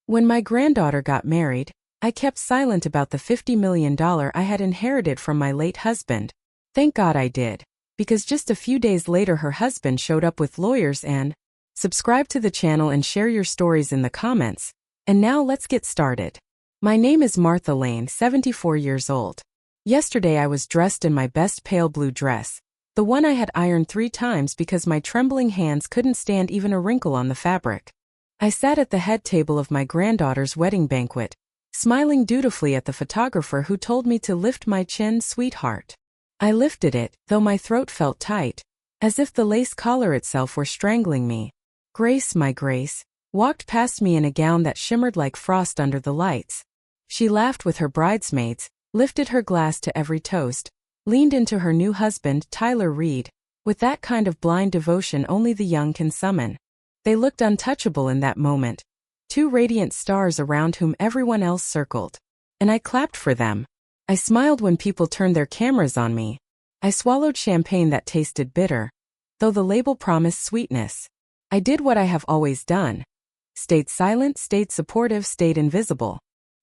When my granddaughter got married, I kept silent about the $50 million I had inherited from my late husband. Thank God I did, because just a few days later her husband showed up with lawyers and subscribe to the channel and share your stories in the comments. And now let's get started. My name is Martha Lane, 74 years old. Yesterday I was dressed in my best pale blue dress, the one I had ironed 3 times because my trembling hands couldn't stand even a wrinkle on the fabric. I sat at the head table of my granddaughter's wedding banquet, smiling dutifully at the photographer who told me to lift my chin, sweetheart. I lifted it, though my throat felt tight, as if the lace collar itself were strangling me. Grace, my Grace, walked past me in a gown that shimmered like frost under the lights. She laughed with her bridesmaids, lifted her glass to every toast, leaned into her new husband, Tyler Reed, with that kind of blind devotion only the young can summon. They looked untouchable in that moment, 2 radiant stars around whom everyone else circled. And I clapped for them. I smiled when people turned their cameras on me. I swallowed champagne that tasted bitter, though the label promised sweetness. I did what I have always done. Stayed silent, stayed supportive, stayed invisible.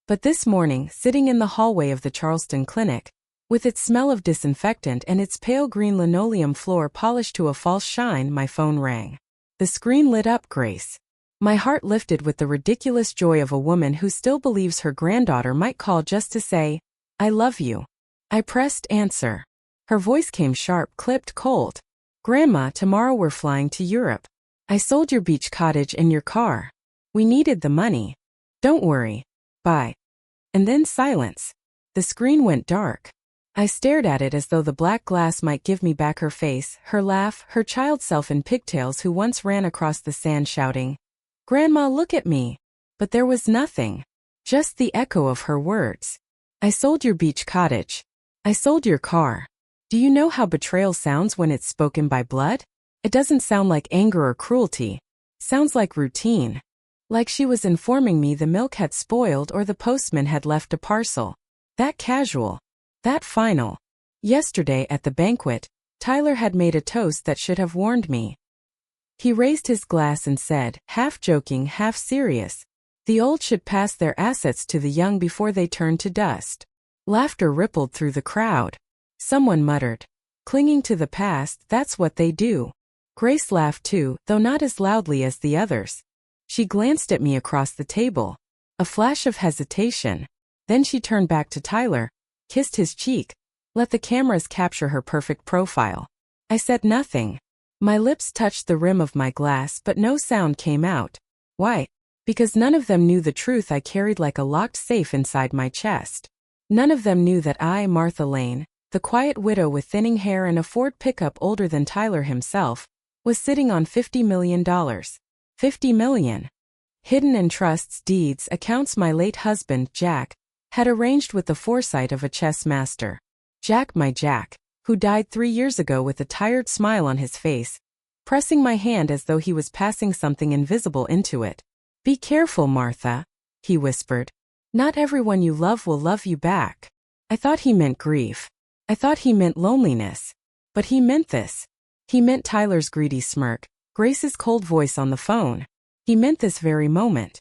But this morning, sitting in the hallway of the Charleston Clinic, with its smell of disinfectant and its pale green linoleum floor polished to a false shine, my phone rang. The screen lit up, Grace. My heart lifted with the ridiculous joy of a woman who still believes her granddaughter might call just to say, "I love you." I pressed answer. Her voice came sharp, clipped, cold. "Grandma, tomorrow we're flying to Europe. I sold your beach cottage and your car. We needed the money. Don't worry. Bye." And then silence. The screen went dark. I stared at it as though the black glass might give me back her face, her laugh, her child self in pigtails who once ran across the sand shouting, "Grandma, look at me." But there was nothing. Just the echo of her words. "I sold your beach cottage. I sold your car." Do you know how betrayal sounds when it's spoken by blood? It doesn't sound like anger or cruelty. Sounds like routine. Like she was informing me the milk had spoiled or the postman had left a parcel. That casual. That final. Yesterday at the banquet, Tyler had made a toast that should have warned me. He raised his glass and said, half joking, half serious, "The old should pass their assets to the young before they turn to dust." Laughter rippled through the crowd. Someone muttered, "Clinging to the past, that's what they do." Grace laughed too, though not as loudly as the others. She glanced at me across the table. A flash of hesitation. Then she turned back to Tyler, kissed his cheek, let the cameras capture her perfect profile. I said nothing. My lips touched the rim of my glass but no sound came out. Why? Because none of them knew the truth I carried like a locked safe inside my chest. None of them knew that I, Martha Lane, the quiet widow with thinning hair and a Ford pickup older than Tyler himself, was sitting on $50 million. $50 million. Hidden in trusts, deeds, accounts my late husband, Jack, had arranged with the foresight of a chess master. Jack, my Jack, who died 3 years ago with a tired smile on his face, pressing my hand as though he was passing something invisible into it. "Be careful, Martha," he whispered. "Not everyone you love will love you back." I thought he meant grief. I thought he meant loneliness. But he meant this. He meant Tyler's greedy smirk, Grace's cold voice on the phone. He meant this very moment.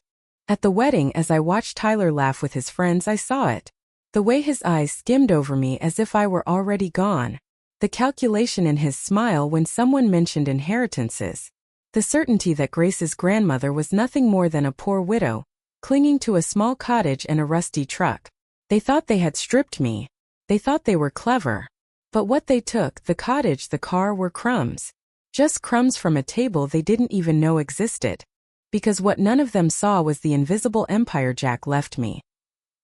At the wedding, as I watched Tyler laugh with his friends, I saw it. The way his eyes skimmed over me as if I were already gone. The calculation in his smile when someone mentioned inheritances. The certainty that Grace's grandmother was nothing more than a poor widow, clinging to a small cottage and a rusty truck. They thought they had stripped me. They thought they were clever. But what they took, the cottage, the car, were crumbs. Just crumbs from a table they didn't even know existed. Because what none of them saw was the invisible empire Jack left me.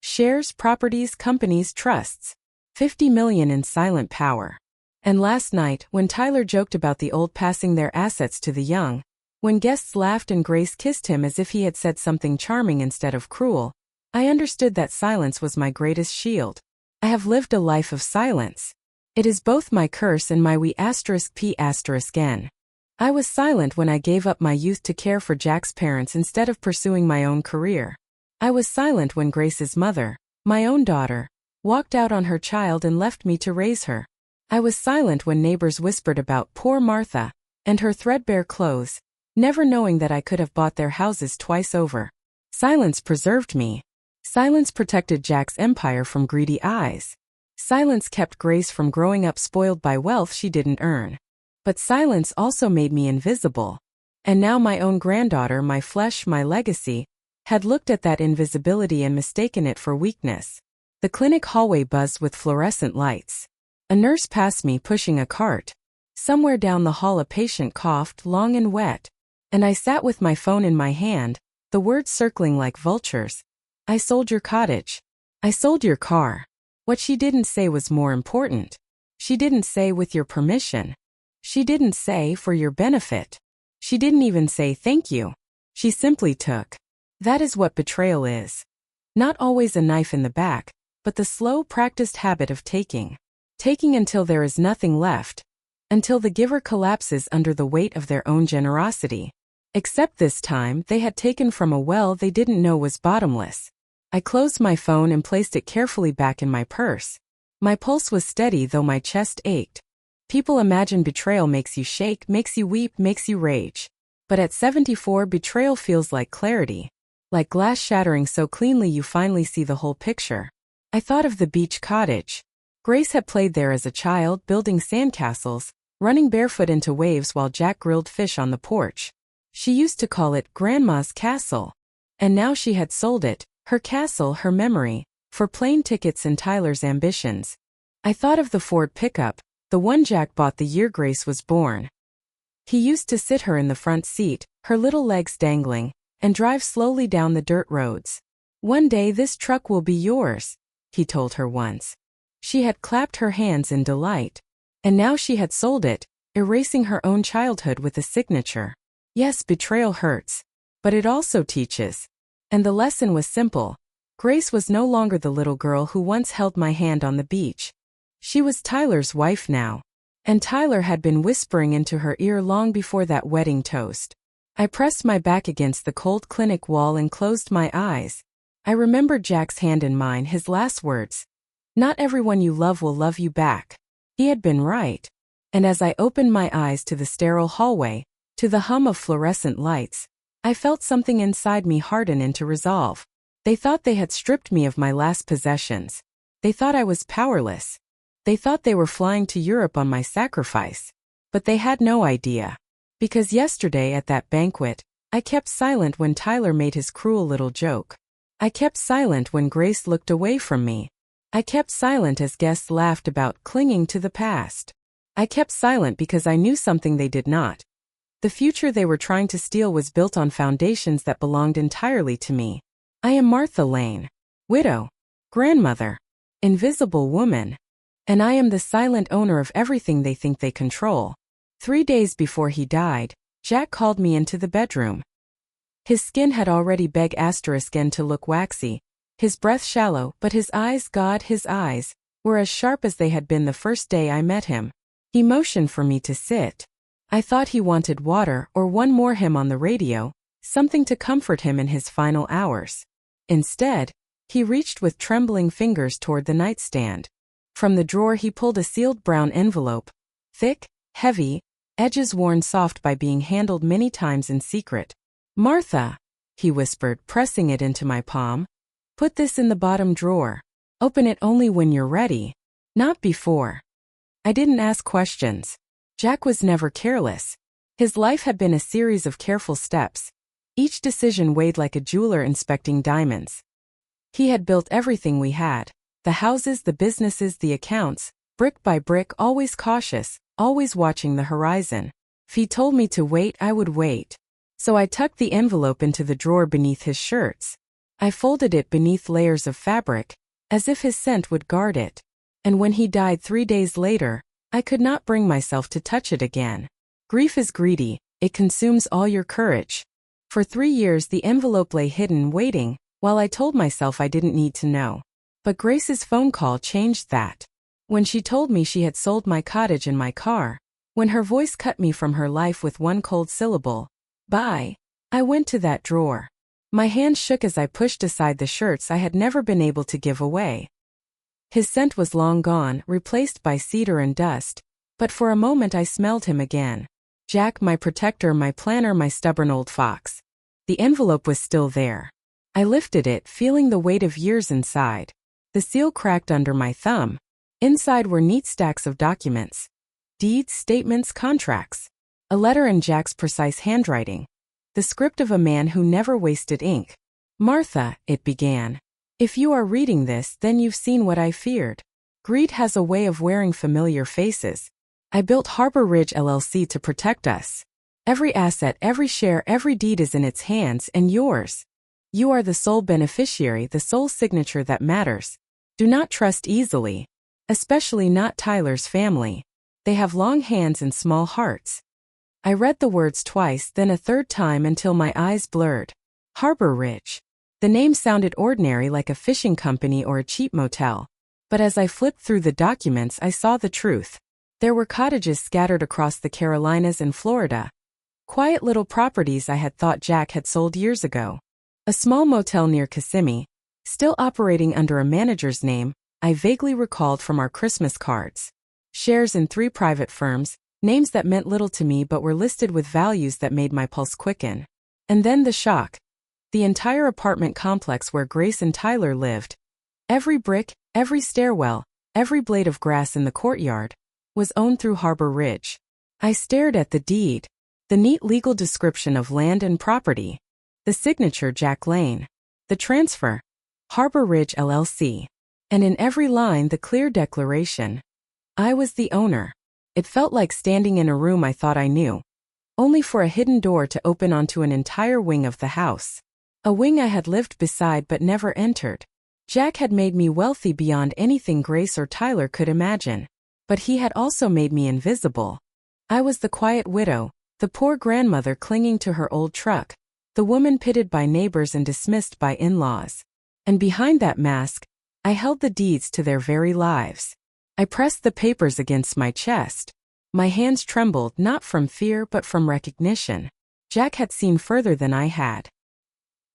Shares, properties, companies, trusts. 50 million in silent power. And last night, when Tyler joked about the old passing their assets to the young, when guests laughed and Grace kissed him as if he had said something charming instead of cruel, I understood that silence was my greatest shield. I have lived a life of silence. It is both my curse and my p*n. I was silent when I gave up my youth to care for Jack's parents instead of pursuing my own career. I was silent when Grace's mother, my own daughter, walked out on her child and left me to raise her. I was silent when neighbors whispered about poor Martha and her threadbare clothes, never knowing that I could have bought their houses twice over. Silence preserved me. Silence protected Jack's empire from greedy eyes. Silence kept Grace from growing up spoiled by wealth she didn't earn. But silence also made me invisible. And now my own granddaughter, my flesh, my legacy, had looked at that invisibility and mistaken it for weakness. The clinic hallway buzzed with fluorescent lights. A nurse passed me pushing a cart. Somewhere down the hall a patient coughed, long and wet. And I sat with my phone in my hand, the words circling like vultures. I sold your cottage. I sold your car. What she didn't say was more important. She didn't say with your permission. She didn't say for your benefit. She didn't even say thank you. She simply took. That is what betrayal is. Not always a knife in the back, but the slow, practiced habit of taking. Taking until there is nothing left. Until the giver collapses under the weight of their own generosity. Except this time they had taken from a well they didn't know was bottomless. I closed my phone and placed it carefully back in my purse. My pulse was steady though my chest ached. People imagine betrayal makes you shake, makes you weep, makes you rage. But at 74, betrayal feels like clarity. Like glass shattering so cleanly you finally see the whole picture. I thought of the beach cottage. Grace had played there as a child, building sandcastles, running barefoot into waves while Jack grilled fish on the porch. She used to call it Grandma's Castle. And now she had sold it, her castle, her memory, for plane tickets and Tyler's ambitions. I thought of the Ford pickup, the one Jack bought the year Grace was born. He used to sit her in the front seat, her little legs dangling, and drive slowly down the dirt roads. One day this truck will be yours, he told her once. She had clapped her hands in delight. And now she had sold it, erasing her own childhood with a signature. Yes, betrayal hurts. But it also teaches. And the lesson was simple. Grace was no longer the little girl who once held my hand on the beach. She was Tyler's wife now. And Tyler had been whispering into her ear long before that wedding toast. I pressed my back against the cold clinic wall and closed my eyes. I remembered Jack's hand in mine, his last words. Not everyone you love will love you back. He had been right. And as I opened my eyes to the sterile hallway, to the hum of fluorescent lights, I felt something inside me harden into resolve. They thought they had stripped me of my last possessions. They thought I was powerless. They thought they were flying to Europe on my sacrifice. But they had no idea. Because yesterday at that banquet, I kept silent when Tyler made his cruel little joke. I kept silent when Grace looked away from me. I kept silent as guests laughed about clinging to the past. I kept silent because I knew something they did not. The future they were trying to steal was built on foundations that belonged entirely to me. I am Martha Lane, widow, grandmother, invisible woman. And I am the silent owner of everything they think they control. 3 days before he died, Jack called me into the bedroom. His skin had already begun to look waxy, his breath shallow, but his eyes, God, his eyes, were as sharp as they had been the first day I met him. He motioned for me to sit. I thought he wanted water or one more hymn on the radio, something to comfort him in his final hours. Instead, he reached with trembling fingers toward the nightstand. From the drawer he pulled a sealed brown envelope. Thick, heavy, edges worn soft by being handled many times in secret. Martha, he whispered, pressing it into my palm. Put this in the bottom drawer. Open it only when you're ready. Not before. I didn't ask questions. Jack was never careless. His life had been a series of careful steps. Each decision weighed like a jeweler inspecting diamonds. He had built everything we had. The houses, the businesses, the accounts, brick by brick, always cautious, always watching the horizon. If he told me to wait, I would wait. So I tucked the envelope into the drawer beneath his shirts. I folded it beneath layers of fabric, as if his scent would guard it. And when he died 3 days later, I could not bring myself to touch it again. Grief is greedy, it consumes all your courage. For 3 years the envelope lay hidden, waiting, while I told myself I didn't need to know. But Grace's phone call changed that. When she told me she had sold my cottage and my car, when her voice cut me from her life with one cold syllable, bye, I went to that drawer. My hand shook as I pushed aside the shirts I had never been able to give away. His scent was long gone, replaced by cedar and dust, but for a moment I smelled him again. Jack, my protector, my planner, my stubborn old fox. The envelope was still there. I lifted it, feeling the weight of years inside. The seal cracked under my thumb. Inside were neat stacks of documents. Deeds, statements, contracts. A letter in Jack's precise handwriting. The script of a man who never wasted ink. "Martha," it began. "If you are reading this, then you've seen what I feared. Greed has a way of wearing familiar faces. I built Harbor Ridge LLC to protect us. Every asset, every share, every deed is in its hands and yours. You are the sole beneficiary, the sole signature that matters. Do not trust easily. Especially not Tyler's family. They have long hands and small hearts." I read the words twice, then a third time until my eyes blurred. Harbor Ridge. The name sounded ordinary, like a fishing company or a cheap motel. But as I flipped through the documents, I saw the truth. There were cottages scattered across the Carolinas and Florida. Quiet little properties I had thought Jack had sold years ago. A small motel near Kissimmee, still operating under a manager's name, I vaguely recalled from our Christmas cards. Shares in 3 private firms, names that meant little to me but were listed with values that made my pulse quicken. And then the shock. The entire apartment complex where Grace and Tyler lived. Every brick, every stairwell, every blade of grass in the courtyard, was owned through Harbor Ridge. I stared at the deed. The neat legal description of land and property. The signature, Jack Lane. The transfer, Harbor Ridge LLC. And in every line, the clear declaration. I was the owner. It felt like standing in a room I thought I knew, only for a hidden door to open onto an entire wing of the house. A wing I had lived beside but never entered. Jack had made me wealthy beyond anything Grace or Tyler could imagine. But he had also made me invisible. I was the quiet widow, the poor grandmother clinging to her old truck, the woman pitted by neighbors and dismissed by in-laws. And behind that mask, I held the deeds to their very lives. I pressed the papers against my chest. My hands trembled, not from fear but from recognition. Jack had seen further than I had.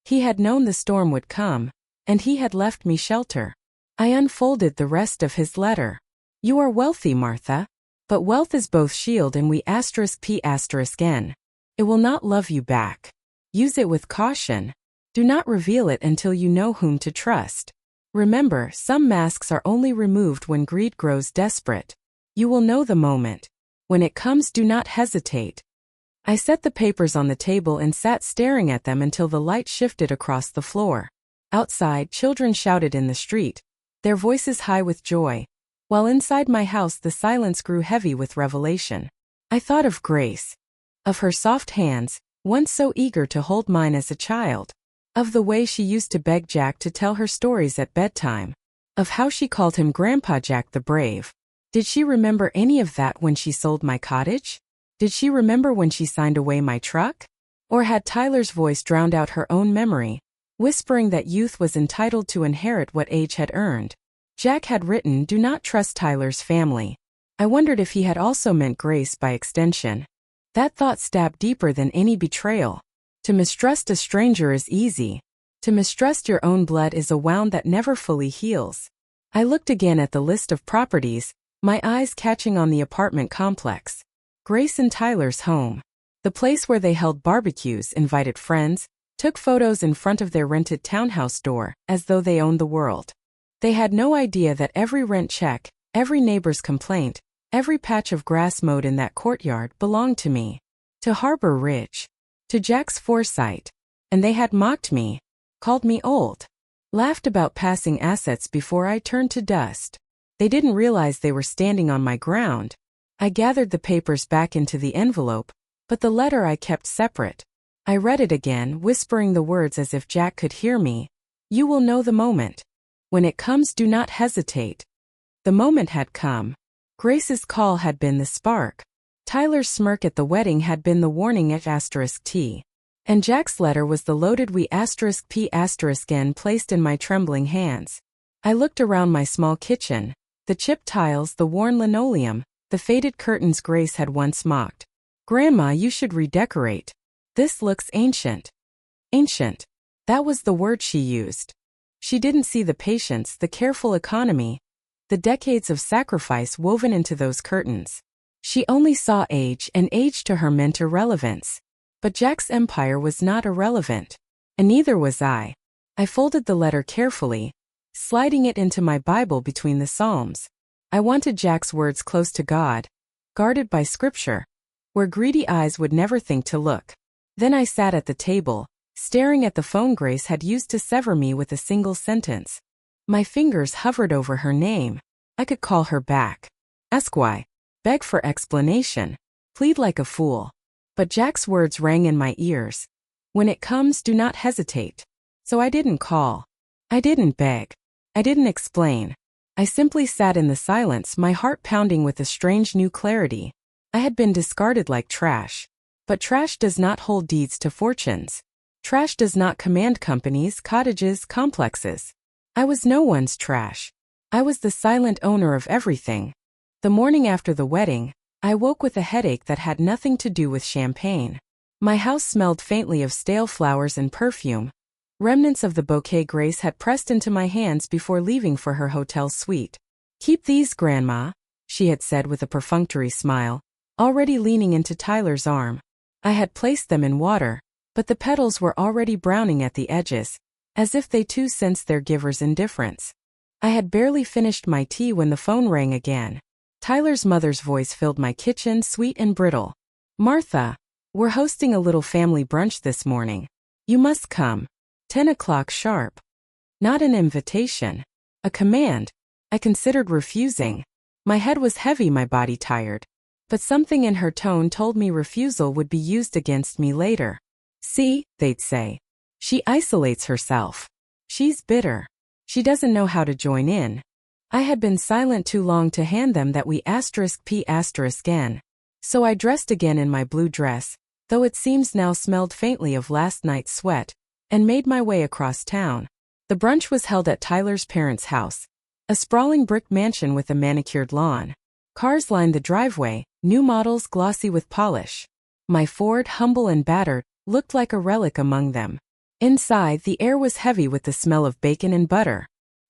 He had known the storm would come, and he had left me shelter. I unfolded the rest of his letter. You are wealthy, Martha. But wealth is both shield and we *p***n. It will not love you back. Use it with caution. Do not reveal it until you know whom to trust. Remember, some masks are only removed when greed grows desperate. You will know the moment. When it comes, do not hesitate. I set the papers on the table and sat staring at them until the light shifted across the floor. Outside, children shouted in the street, their voices high with joy, while inside my house the silence grew heavy with revelation. I thought of Grace. Of her soft hands, once so eager to hold mine as a child. Of the way she used to beg Jack to tell her stories at bedtime. Of how she called him Grandpa Jack the Brave. Did she remember any of that when she sold my cottage? Did she remember when she signed away my truck? Or had Tyler's voice drowned out her own memory, whispering that youth was entitled to inherit what age had earned? Jack had written, "Do not trust Tyler's family." I wondered if he had also meant Grace by extension. That thought stabbed deeper than any betrayal. To mistrust a stranger is easy. To mistrust your own blood is a wound that never fully heals. I looked again at the list of properties, my eyes catching on the apartment complex. Grace and Tyler's home. The place where they held barbecues, invited friends, took photos in front of their rented townhouse door, as though they owned the world. They had no idea that every rent check, every neighbor's complaint, every patch of grass mowed in that courtyard belonged to me. To Harbor Ridge. To Jack's foresight. And they had mocked me, called me old, laughed about passing assets before I turned to dust. They didn't realize they were standing on my ground. I gathered the papers back into the envelope, but the letter I kept separate. I read it again, whispering the words as if Jack could hear me. You will know the moment. When it comes, do not hesitate. The moment had come. Grace's call had been the spark. Tyler's smirk at the wedding had been the warning at *T. And Jack's letter was the loaded we *P***n placed in my trembling hands. I looked around my small kitchen. The chipped tiles, the worn linoleum, the faded curtains Grace had once mocked. Grandma, you should redecorate. This looks ancient. Ancient. That was the word she used. She didn't see the patience, the careful economy, the decades of sacrifice woven into those curtains. She only saw age, and age to her meant irrelevance. But Jack's empire was not irrelevant. And neither was I. I folded the letter carefully, sliding it into my Bible between the Psalms. I wanted Jack's words close to God, guarded by Scripture, where greedy eyes would never think to look. Then I sat at the table, staring at the phone Grace had used to sever me with a single sentence. My fingers hovered over her name. I could call her back, ask why, beg for explanation, plead like a fool. But Jack's words rang in my ears. When it comes, do not hesitate. So I didn't call. I didn't beg. I didn't explain. I simply sat in the silence, my heart pounding with a strange new clarity. I had been discarded like trash. But trash does not hold deeds to fortunes. Trash does not command companies, cottages, complexes. I was no one's trash. I was the silent owner of everything. The morning after the wedding, I woke with a headache that had nothing to do with champagne. My house smelled faintly of stale flowers and perfume, remnants of the bouquet Grace had pressed into my hands before leaving for her hotel suite. "Keep these, Grandma," she had said with a perfunctory smile, already leaning into Tyler's arm. I had placed them in water, but the petals were already browning at the edges, as if they too sensed their giver's indifference. I had barely finished my tea when the phone rang again. Tyler's mother's voice filled my kitchen, sweet and brittle. "Martha, we're hosting a little family brunch this morning. You must come. 10 o'clock sharp." Not an invitation. A command. I considered refusing. My head was heavy, my body tired. But something in her tone told me refusal would be used against me later. "See," they'd say. "She isolates herself. She's bitter. She doesn't know how to join in." I had been silent too long to hand them that *p***n. So I dressed again in my blue dress, though it seems now smelled faintly of last night's sweat, and made my way across town. The brunch was held at Tyler's parents' house, a sprawling brick mansion with a manicured lawn. Cars lined the driveway, new models glossy with polish. My Ford, humble and battered, looked like a relic among them. Inside, the air was heavy with the smell of bacon and butter.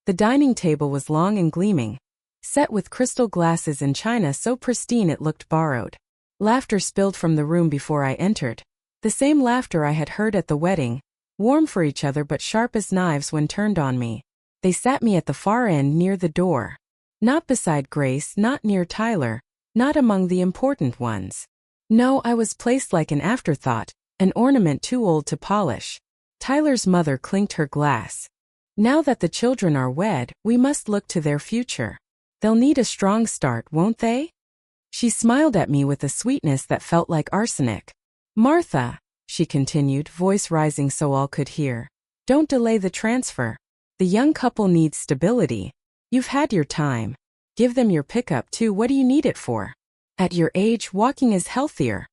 The dining table was long and gleaming, set with crystal glasses and china so pristine it looked borrowed. Laughter spilled from the room before I entered. The same laughter I had heard at the wedding, warm for each other but sharp as knives when turned on me. They sat me at the far end near the door. Not beside Grace, not near Tyler, not among the important ones. No, I was placed like an afterthought, an ornament too old to polish. Tyler's mother clinked her glass. "Now that the children are wed, we must look to their future. They'll need a strong start, won't they?" She smiled at me with a sweetness that felt like arsenic. "Martha," she continued, voice rising so all could hear, "don't delay the transfer. The young couple needs stability. You've had your time. Give them your pickup too. What do you need it for? At your age, walking is healthier."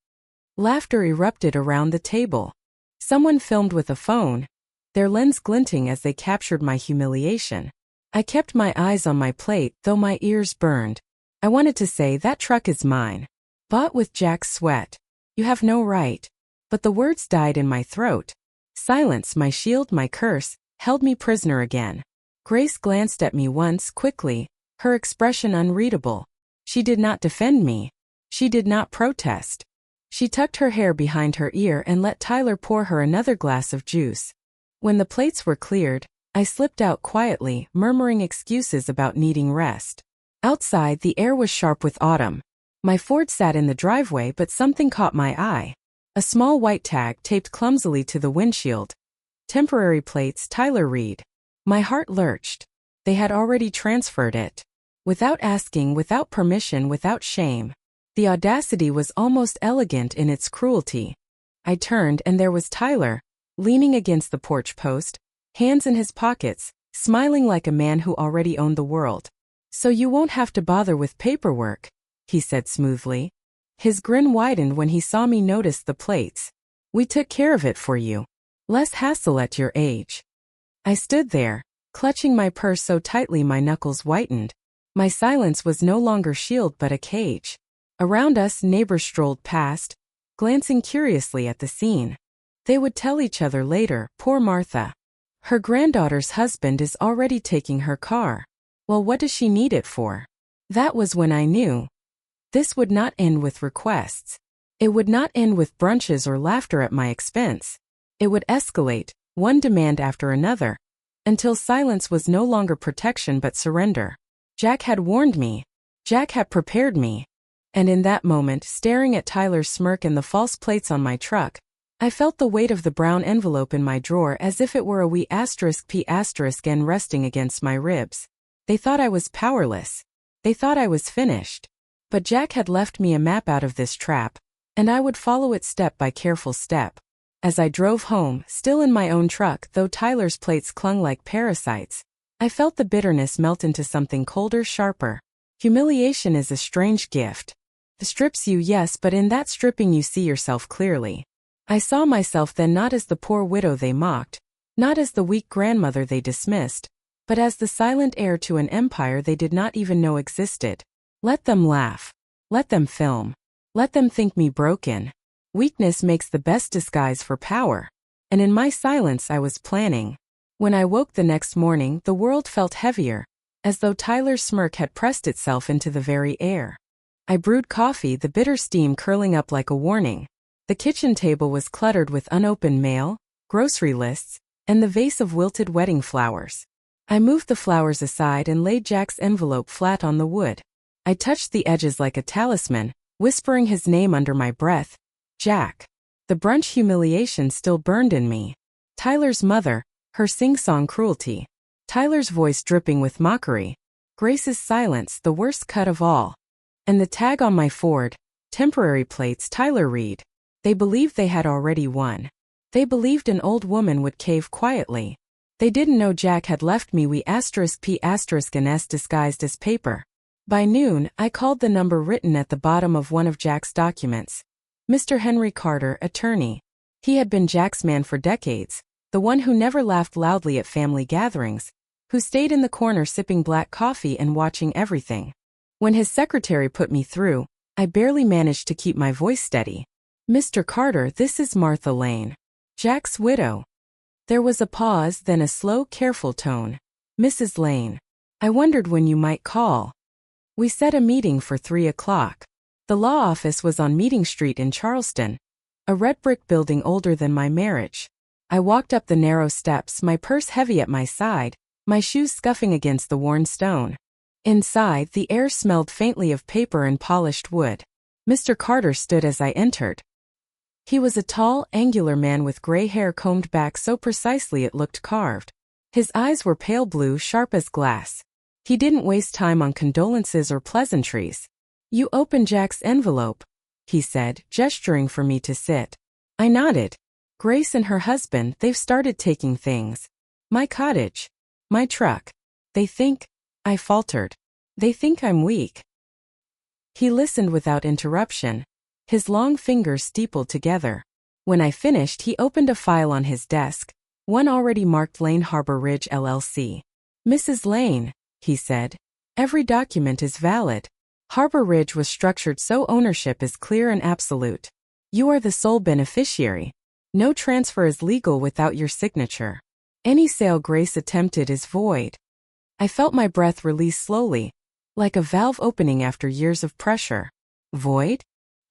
Laughter erupted around the table. Someone filmed with a phone, their lens glinting as they captured my humiliation. I kept my eyes on my plate, though my ears burned. I wanted to say, "That truck is mine. Bought with Jack's sweat. You have no right." But the words died in my throat. Silence, my shield, my curse, held me prisoner again. Grace glanced at me once, quickly, her expression unreadable. She did not defend me. She did not protest. She tucked her hair behind her ear and let Tyler pour her another glass of juice. When the plates were cleared, I slipped out quietly, murmuring excuses about needing rest. Outside, the air was sharp with autumn. My Ford sat in the driveway, but something caught my eye. A small white tag taped clumsily to the windshield. "Temporary plates, Tyler Reed." My heart lurched. They had already transferred it. Without asking, without permission, without shame. The audacity was almost elegant in its cruelty. I turned and there was Tyler, leaning against the porch post, hands in his pockets, smiling like a man who already owned the world. "So you won't have to bother with paperwork," he said smoothly. His grin widened when he saw me notice the plates. "We took care of it for you. Less hassle at your age." I stood there, clutching my purse so tightly my knuckles whitened. My silence was no longer shield but a cage. Around us, neighbors strolled past, glancing curiously at the scene. They would tell each other later, "Poor Martha. Her granddaughter's husband is already taking her car. Well, what does she need it for?" That was when I knew. This would not end with requests. It would not end with brunches or laughter at my expense. It would escalate, one demand after another, until silence was no longer protection but surrender. Jack had warned me. Jack had prepared me. And in that moment, staring at Tyler's smirk and the false plates on my truck, I felt the weight of the brown envelope in my drawer as if it were a wee *p*n resting against my ribs. They thought I was powerless. They thought I was finished. But Jack had left me a map out of this trap, and I would follow it step by careful step. As I drove home, still in my own truck, though Tyler's plates clung like parasites, I felt the bitterness melt into something colder, sharper. Humiliation is a strange gift. It strips you, yes, but in that stripping you see yourself clearly. I saw myself then not as the poor widow they mocked, not as the weak grandmother they dismissed, but as the silent heir to an empire they did not even know existed. Let them laugh. Let them film. Let them think me broken. Weakness makes the best disguise for power. And in my silence I was planning. When I woke the next morning, the world felt heavier, as though Tyler's smirk had pressed itself into the very air. I brewed coffee, the bitter steam curling up like a warning. The kitchen table was cluttered with unopened mail, grocery lists, and the vase of wilted wedding flowers. I moved the flowers aside and laid Jack's envelope flat on the wood. I touched the edges like a talisman, whispering his name under my breath. Jack. The brunch humiliation still burned in me. Tyler's mother, her sing-song cruelty. Tyler's voice dripping with mockery. Grace's silence, the worst cut of all. And the tag on my Ford, temporary plates, Tyler Reed. They believed they had already won. They believed an old woman would cave quietly. They didn't know Jack had left me *p*n*s disguised as paper. By noon, I called the number written at the bottom of one of Jack's documents. Mr. Henry Carter, attorney. He had been Jack's man for decades, the one who never laughed loudly at family gatherings, who stayed in the corner sipping black coffee and watching everything. When his secretary put me through, I barely managed to keep my voice steady. Mr. Carter, this is Martha Lane, Jack's widow. There was a pause, then a slow, careful tone. Mrs. Lane. I wondered when you might call. We set a meeting for 3 o'clock. The law office was on Meeting Street in Charleston, a red brick building older than my marriage. I walked up the narrow steps, my purse heavy at my side, my shoes scuffing against the worn stone. Inside, the air smelled faintly of paper and polished wood. Mr. Carter stood as I entered. He was a tall, angular man with gray hair combed back so precisely it looked carved. His eyes were pale blue, sharp as glass. He didn't waste time on condolences or pleasantries. You opened Jack's envelope, he said, gesturing for me to sit. I nodded. Grace and her husband, they've started taking things. My cottage. My truck. They think, I faltered. They think I'm weak. He listened without interruption, his long fingers steepled together. When I finished, he opened a file on his desk, one already marked Lane Harbor Ridge LLC. Mrs. Lane, he said, every document is valid. Harbor Ridge was structured so ownership is clear and absolute. You are the sole beneficiary. No transfer is legal without your signature. Any sale Grace attempted is void. I felt my breath release slowly, like a valve opening after years of pressure. Void?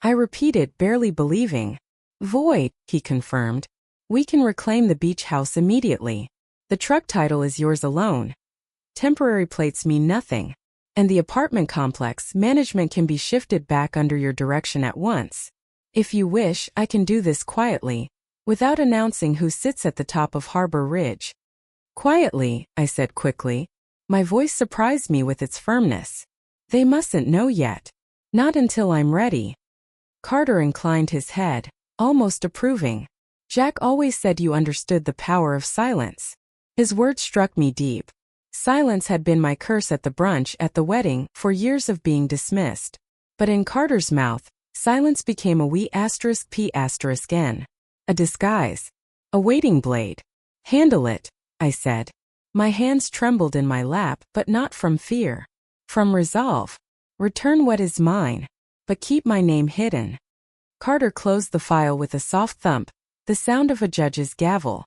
I repeated, barely believing. Void, he confirmed. We can reclaim the beach house immediately. The truck title is yours alone. Temporary plates mean nothing. And the apartment complex management can be shifted back under your direction at once. If you wish, I can do this quietly, without announcing who sits at the top of Harbor Ridge. Quietly, I said quickly. My voice surprised me with its firmness. They mustn't know yet. Not until I'm ready. Carter inclined his head, almost approving. Jack always said you understood the power of silence. His words struck me deep. Silence had been my curse at the brunch, at the wedding, for years of being dismissed. But in Carter's mouth, silence became a wee *p*n*. A disguise. A waiting blade. Handle it, I said. My hands trembled in my lap, but not from fear. From resolve. Return what is mine, but keep my name hidden. Carter closed the file with a soft thump, the sound of a judge's gavel.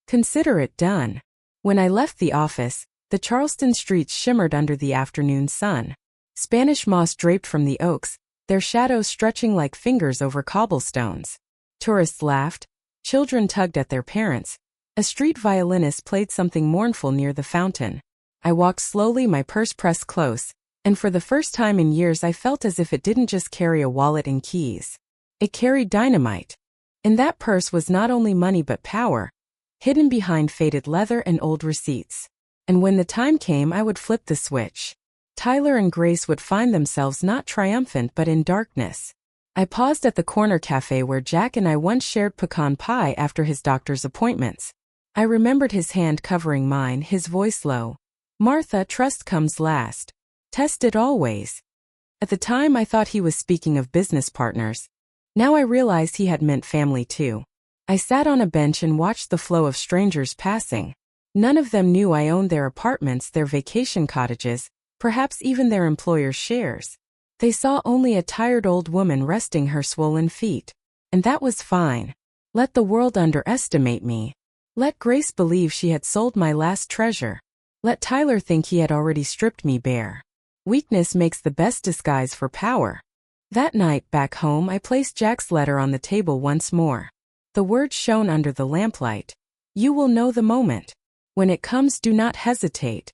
Consider it done. When I left the office, the Charleston streets shimmered under the afternoon sun. Spanish moss draped from the oaks, their shadows stretching like fingers over cobblestones. Tourists laughed. Children tugged at their parents. A street violinist played something mournful near the fountain. I walked slowly, my purse pressed close, and for the first time in years I felt as if it didn't just carry a wallet and keys. It carried dynamite. In that purse was not only money but power, hidden behind faded leather and old receipts. And when the time came, I would flip the switch. Tyler and Grace would find themselves not triumphant but in darkness. I paused at the corner cafe where Jack and I once shared pecan pie after his doctor's appointments. I remembered his hand covering mine, his voice low. "Martha, trust comes last. Test it always." At the time I thought he was speaking of business partners. Now I realized he had meant family too. I sat on a bench and watched the flow of strangers passing. None of them knew I owned their apartments, their vacation cottages, perhaps even their employer's shares. They saw only a tired old woman resting her swollen feet. And that was fine. Let the world underestimate me. Let Grace believe she had sold my last treasure. Let Tyler think he had already stripped me bare. Weakness makes the best disguise for power. That night, back home, I placed Jack's letter on the table once more. The words shone under the lamplight. "You will know the moment. When it comes, do not hesitate."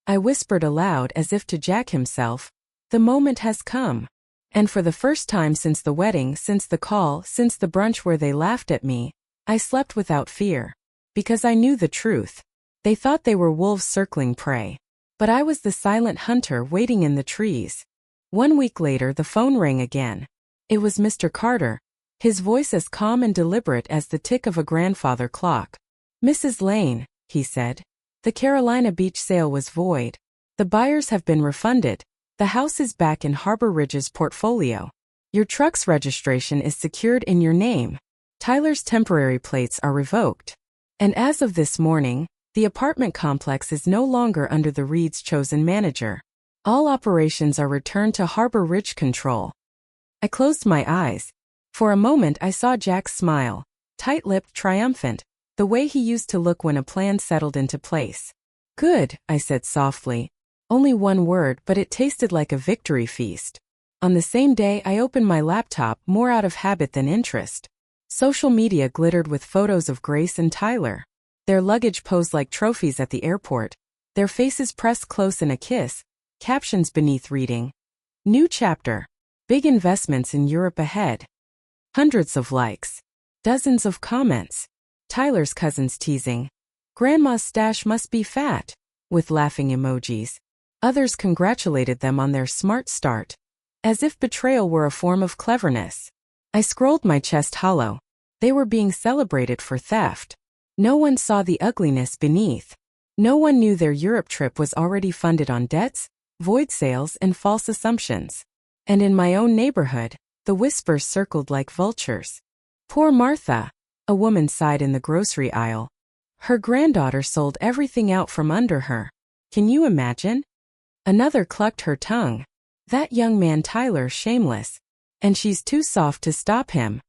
I whispered aloud as if to Jack himself, "The moment has come." And for the first time since the wedding, since the call, since the brunch where they laughed at me, I slept without fear. Because I knew the truth. They thought they were wolves circling prey. But I was the silent hunter waiting in the trees. 1 week later the phone rang again. It was Mr. Carter, his voice as calm and deliberate as the tick of a grandfather clock. "Mrs. Lane," he said. "The Carolina Beach sale was void. The buyers have been refunded. The house is back in Harbor Ridge's portfolio. Your truck's registration is secured in your name. Tyler's temporary plates are revoked. And as of this morning, the apartment complex is no longer under the Reed's chosen manager. All operations are returned to Harbor Ridge control." I closed my eyes. For a moment I saw Jack smile, tight-lipped, triumphant, the way he used to look when a plan settled into place. "Good," I said softly. Only one word, but it tasted like a victory feast. On the same day I opened my laptop, more out of habit than interest. Social media glittered with photos of Grace and Tyler. Their luggage posed like trophies at the airport, their faces pressed close in a kiss, captions beneath reading, "New chapter. Big investments in Europe ahead." Hundreds of likes. Dozens of comments. Tyler's cousins teasing, "Grandma's stash must be fat," with laughing emojis. Others congratulated them on their smart start. As if betrayal were a form of cleverness. I scrolled, my chest hollow. They were being celebrated for theft. No one saw the ugliness beneath. No one knew their Europe trip was already funded on debts, void sales, and false assumptions. And in my own neighborhood, the whispers circled like vultures. "Poor Martha," a woman sighed in the grocery aisle. "Her granddaughter sold everything out from under her. Can you imagine?" Another clucked her tongue. "That young man Tyler, shameless. And she's too soft to stop him."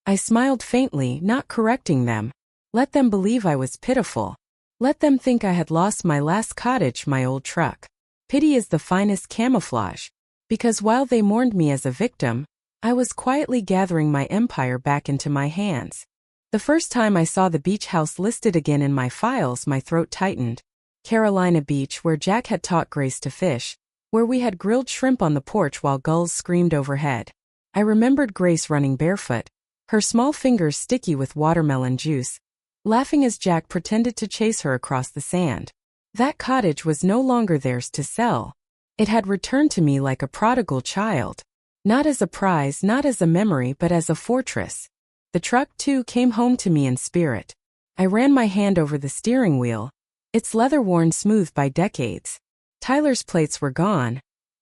I smiled faintly, not correcting them. Let them believe I was pitiful. Let them think I had lost my last cottage, my old truck. Pity is the finest camouflage. Because while they mourned me as a victim, I was quietly gathering my empire back into my hands. The first time I saw the beach house listed again in my files, my throat tightened. Carolina Beach, where Jack had taught Grace to fish, where we had grilled shrimp on the porch while gulls screamed overhead. I remembered Grace running barefoot, her small fingers sticky with watermelon juice, laughing as Jack pretended to chase her across the sand. That cottage was no longer theirs to sell. It had returned to me like a prodigal child. Not as a prize, not as a memory, but as a fortress. The truck, too, came home to me in spirit. I ran my hand over the steering wheel, its leather worn smooth by decades. Tyler's plates were gone,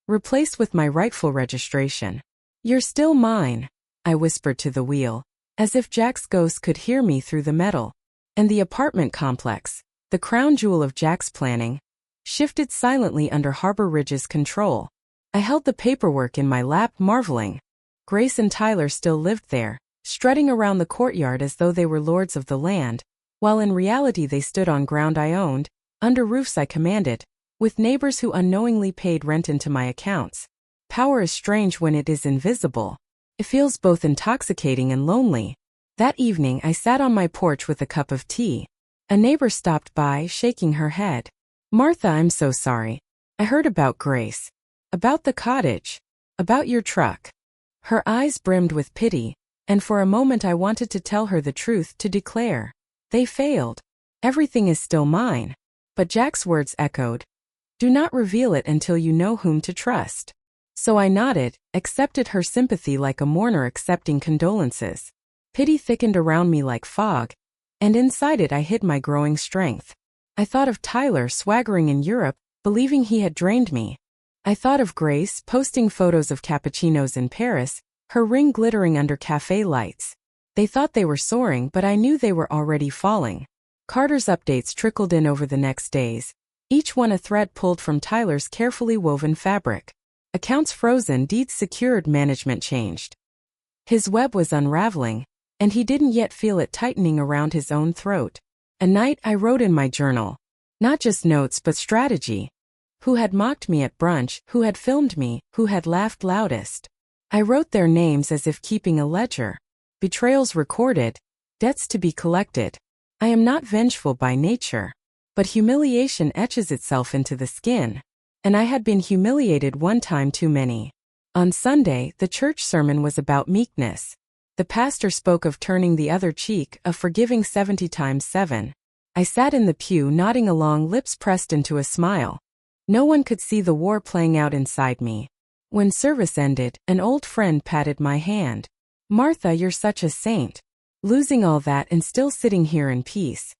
replaced with my rightful registration. "You're still mine," I whispered to the wheel, as if Jack's ghost could hear me through the metal. And the apartment complex, the crown jewel of Jack's planning, shifted silently under Harbor Ridge's control. I held the paperwork in my lap, marveling. Grace and Tyler still lived there, strutting around the courtyard as though they were lords of the land, while in reality they stood on ground I owned, under roofs I commanded, with neighbors who unknowingly paid rent into my accounts. Power is strange when it is invisible. It feels both intoxicating and lonely. That evening I sat on my porch with a cup of tea. A neighbor stopped by, shaking her head. Martha, I'm so sorry. I heard about Grace. About the cottage. About your truck. Her eyes brimmed with pity, and for a moment I wanted to tell her the truth, to declare. They failed. Everything is still mine. But Jack's words echoed. Do not reveal it until you know whom to trust. So I nodded, accepted her sympathy like a mourner accepting condolences. Pity thickened around me like fog, and inside it I hid my growing strength. I thought of Tyler swaggering in Europe, believing he had drained me. I thought of Grace posting photos of cappuccinos in Paris, her ring glittering under cafe lights. They thought they were soaring, but I knew they were already falling. Carter's updates trickled in over the next days, each one a thread pulled from Tyler's carefully woven fabric. Accounts frozen, deeds secured, management changed. His web was unraveling, and he didn't yet feel it tightening around his own throat. A night I wrote in my journal. Not just notes but strategy. Who had mocked me at brunch, who had filmed me, who had laughed loudest. I wrote their names as if keeping a ledger. Betrayals recorded, debts to be collected. I am not vengeful by nature. But humiliation etches itself into the skin. And I had been humiliated one time too many. On Sunday, the church sermon was about meekness. The pastor spoke of turning the other cheek, of forgiving 70 times 7. I sat in the pew nodding along, lips pressed into a smile. No one could see the war playing out inside me. When service ended, an old friend patted my hand. Martha, you're such a saint. Losing all that and still sitting here in peace.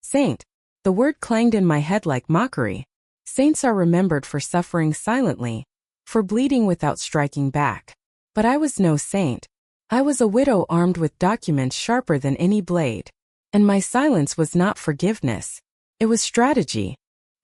Saint. The word clanged in my head like mockery. Saints are remembered for suffering silently, for bleeding without striking back. But I was no saint. I was a widow armed with documents sharper than any blade. And my silence was not forgiveness. It was strategy.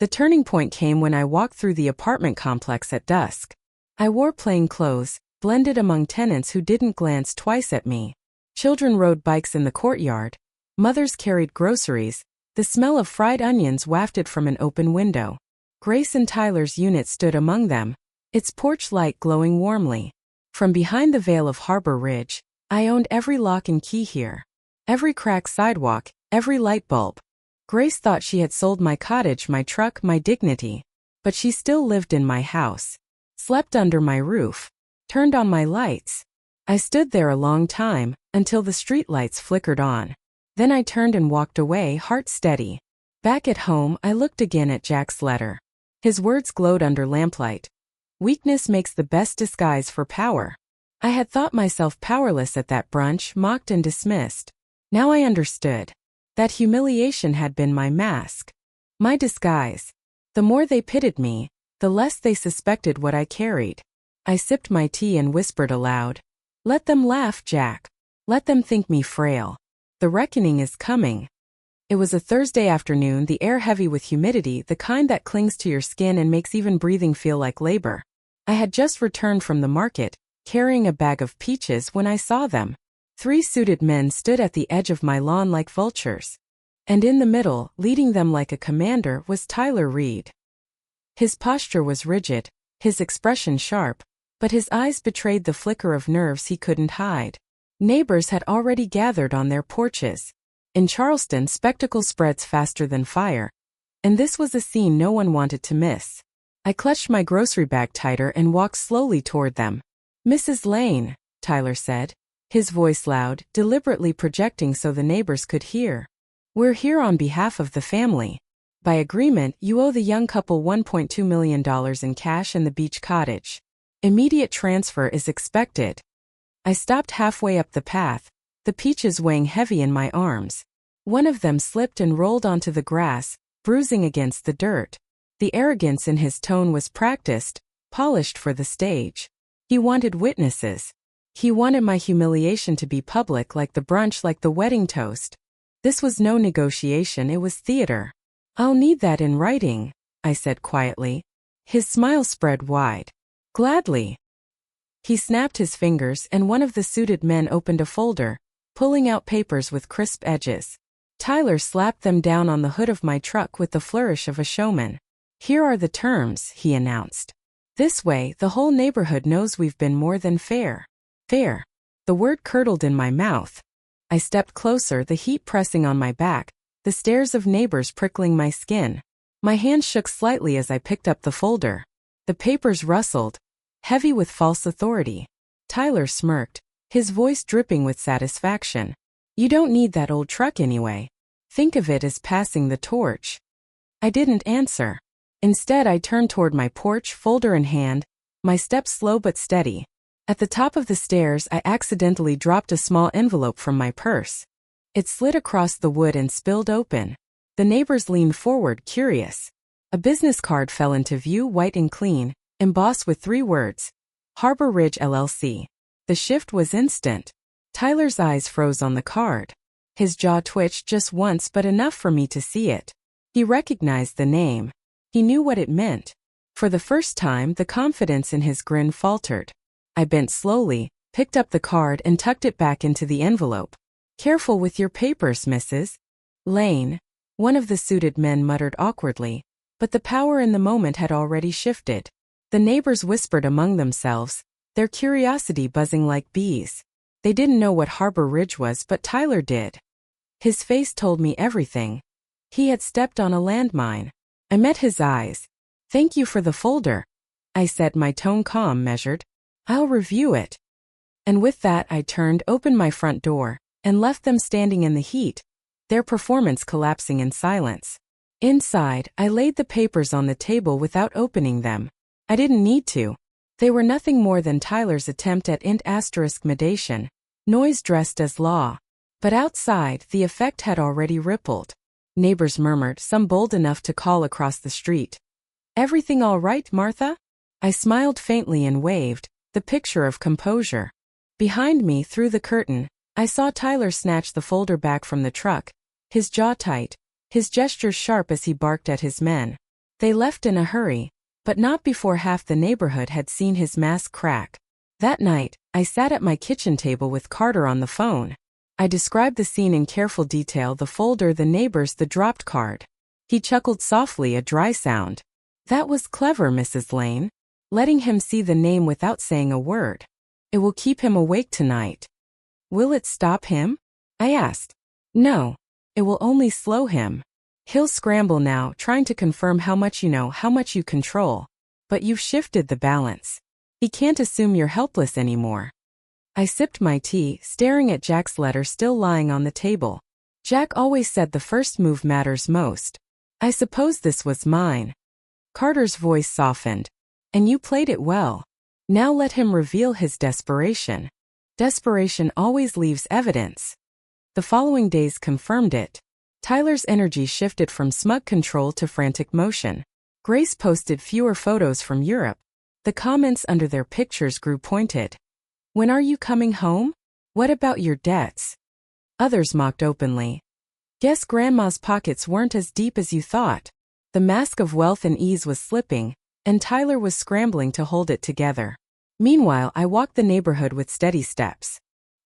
The turning point came when I walked through the apartment complex at dusk. I wore plain clothes, blended among tenants who didn't glance twice at me. Children rode bikes in the courtyard. Mothers carried groceries. The smell of fried onions wafted from an open window. Grace and Tyler's unit stood among them, its porch light glowing warmly. From behind the veil of Harbor Ridge, I owned every lock and key here. Every cracked sidewalk, every light bulb. Grace thought she had sold my cottage, my truck, my dignity. But she still lived in my house. Slept under my roof. Turned on my lights. I stood there a long time, until the streetlights flickered on. Then I turned and walked away, heart steady. Back at home, I looked again at Jack's letter. His words glowed under lamplight. Weakness makes the best disguise for power. I had thought myself powerless at that brunch, mocked and dismissed. Now I understood. That humiliation had been my mask. My disguise. The more they pitted me, the less they suspected what I carried. I sipped my tea and whispered aloud. Let them laugh, Jack. Let them think me frail. The reckoning is coming. It was a Thursday afternoon, the air heavy with humidity, the kind that clings to your skin and makes even breathing feel like labor. I had just returned from the market, carrying a bag of peaches, when I saw them. 3 suited men stood at the edge of my lawn like vultures. And in the middle, leading them like a commander, was Tyler Reed. His posture was rigid, his expression sharp, but his eyes betrayed the flicker of nerves he couldn't hide. Neighbors had already gathered on their porches. In Charleston, spectacle spreads faster than fire. And this was a scene no one wanted to miss. I clutched my grocery bag tighter and walked slowly toward them. Mrs. Lane, Tyler said, his voice loud, deliberately projecting so the neighbors could hear. We're here on behalf of the family. By agreement, you owe the young couple $1.2 million in cash and the beach cottage. Immediate transfer is expected. I stopped halfway up the path, the peaches weighing heavy in my arms. One of them slipped and rolled onto the grass, bruising against the dirt. The arrogance in his tone was practiced, polished for the stage. He wanted witnesses. He wanted my humiliation to be public, like the brunch, like the wedding toast. This was no negotiation, it was theater. I'll need that in writing, I said quietly. His smile spread wide. Gladly. He snapped his fingers and one of the suited men opened a folder, pulling out papers with crisp edges. Tyler slapped them down on the hood of my truck with the flourish of a showman. Here are the terms, he announced. This way, the whole neighborhood knows we've been more than fair. Fair. The word curdled in my mouth. I stepped closer, the heat pressing on my back, the stares of neighbors prickling my skin. My hand shook slightly as I picked up the folder. The papers rustled, heavy with false authority. Tyler smirked, his voice dripping with satisfaction. You don't need that old truck anyway. Think of it as passing the torch. I didn't answer. Instead, I turned toward my porch, folder in hand, my steps slow but steady. At the top of the stairs, I accidentally dropped a small envelope from my purse. It slid across the wood and spilled open. The neighbors leaned forward, curious. A business card fell into view, white and clean, embossed with 3 words. Harbor Ridge LLC. The shift was instant. Tyler's eyes froze on the card. His jaw twitched just once, but enough for me to see it. He recognized the name. He knew what it meant. For the first time, the confidence in his grin faltered. I bent slowly, picked up the card and tucked it back into the envelope. Careful with your papers, Mrs. Lane. One of the suited men muttered awkwardly, but the power in the moment had already shifted. The neighbors whispered among themselves, their curiosity buzzing like bees. They didn't know what Harbor Ridge was, but Tyler did. His face told me everything. He had stepped on a landmine. I met his eyes. Thank you for the folder, I said, my tone calm, measured. I'll review it. And with that, I turned, opened my front door, and left them standing in the heat, their performance collapsing in silence. Inside, I laid the papers on the table without opening them. I didn't need to. They were nothing more than Tyler's attempt at int*medation, noise dressed as law. But outside, the effect had already rippled. Neighbors murmured, some bold enough to call across the street. Everything all right, Martha? I smiled faintly and waved, the picture of composure. Behind me, through the curtain, I saw Tyler snatch the folder back from the truck, his jaw tight, his gestures sharp as he barked at his men. They left in a hurry, but not before half the neighborhood had seen his mask crack. That night, I sat at my kitchen table with Carter on the phone. I described the scene in careful detail, the folder, the neighbors, the dropped card. He chuckled softly, a dry sound. That was clever, Mrs. Lane. Letting him see the name without saying a word. It will keep him awake tonight. Will it stop him? I asked. No. It will only slow him. He'll scramble now, trying to confirm how much you know, how much you control. But you've shifted the balance. He can't assume you're helpless anymore. I sipped my tea, staring at Jack's letter still lying on the table. Jack always said the first move matters most. I suppose this was mine. Carter's voice softened. And you played it well. Now let him reveal his desperation. Desperation always leaves evidence. The following days confirmed it. Tyler's energy shifted from smug control to frantic motion. Grace posted fewer photos from Europe. The comments under their pictures grew pointed. When are you coming home? What about your debts? Others mocked openly. Guess Grandma's pockets weren't as deep as you thought. The mask of wealth and ease was slipping, and Tyler was scrambling to hold it together. Meanwhile, I walked the neighborhood with steady steps.